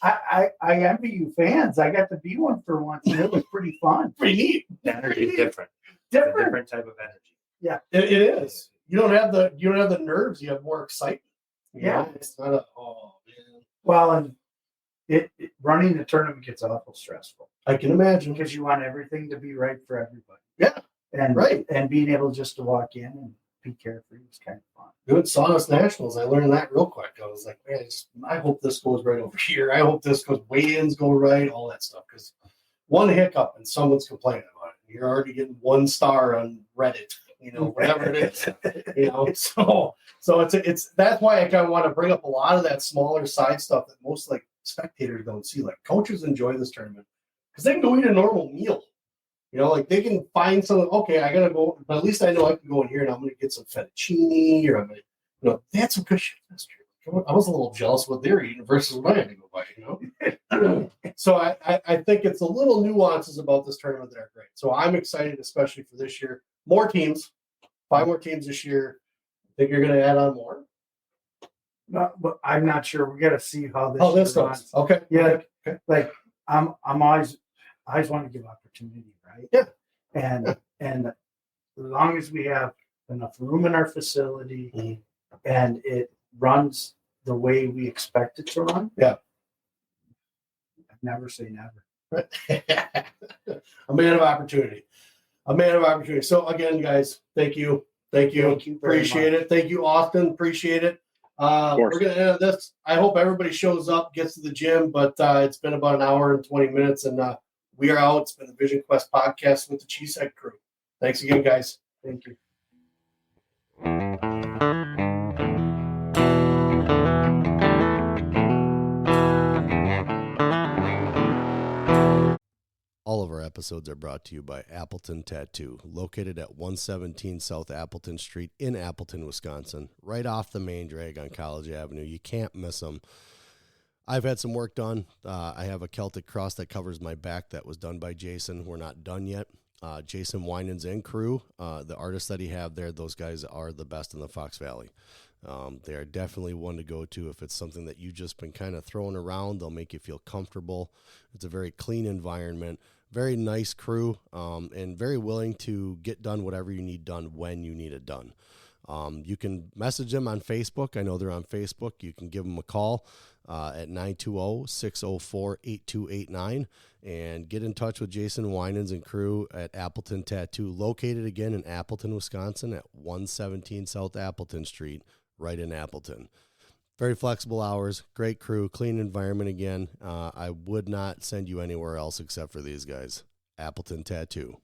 I envy you fans. I got to be one for once, and it was pretty fun. Pretty neat. The energy is different. Different type of energy. Yeah, it is. You don't have the nerves. You have more excitement. Yeah, it's not a man. Well, and it running the tournament gets awful stressful. I can imagine, because you want everything to be right for everybody. Yeah, and right, and being able just to walk in and be carefree was kind of fun. Doing Sawdust Nationals, I learned that real quick. I was like, man, I hope this goes right over here. I hope this goes weigh-ins go right, all that stuff. Because one hiccup and someone's complaining about it. You're already getting 1 star on Reddit, whatever it is. So it's that's why I kind of want to bring up a lot of that smaller side stuff that most like spectators don't see. Like coaches enjoy this tournament because they can go eat a normal meal. Like they can find something. Okay, I gotta go, but at least I know I can go in here and I'm gonna get some fettuccine, or I'm gonna, they had some good shit. That's true. I was a little jealous of what they're eating versus what I had to go buy. So I think it's a little nuances about this tournament that are great. So I'm excited, especially for this year. More teams, 5 more teams this year. I think you're gonna add on more. No, but I'm not sure. We got to see how this goes. Okay. Yeah. Okay. Like I always want to give opportunity, right? Yeah. And as long as we have enough room in our facility and it runs the way we expect it to run. Yeah. I'd never say never. A man of opportunity. So again, guys, thank you. Appreciate it. Thank you, Austin. Appreciate it. We're going to end this. I hope everybody shows up, gets to the gym, but it's been about an hour and 20 minutes, and we are out. It's been the Vision Quest podcast with the Cheesehead crew. Thanks again, guys. Thank you. All of our episodes are brought to you by Appleton Tattoo, located at 117 South Appleton Street in Appleton, Wisconsin, right off the main drag on College Avenue. You can't miss them. I've had some work done. I have a Celtic cross that covers my back that was done by Jason. We're not done yet. Jason Winans and crew, the artists that he have there, those guys are the best in the Fox Valley. They are definitely one to go to if it's something that you've just been kind of throwing around. They'll make you feel comfortable. It's a very clean environment, very nice crew, and very willing to get done whatever you need done when you need it done. You can message them on Facebook. I know they're on Facebook. You can give them a call at 920-604-8289 and get in touch with Jason Winans and crew at Appleton Tattoo, located again in Appleton, Wisconsin at 117 South Appleton Street, right in Appleton. Very flexible hours, great crew, clean environment again. I would not send you anywhere else except for these guys. Appleton Tattoo.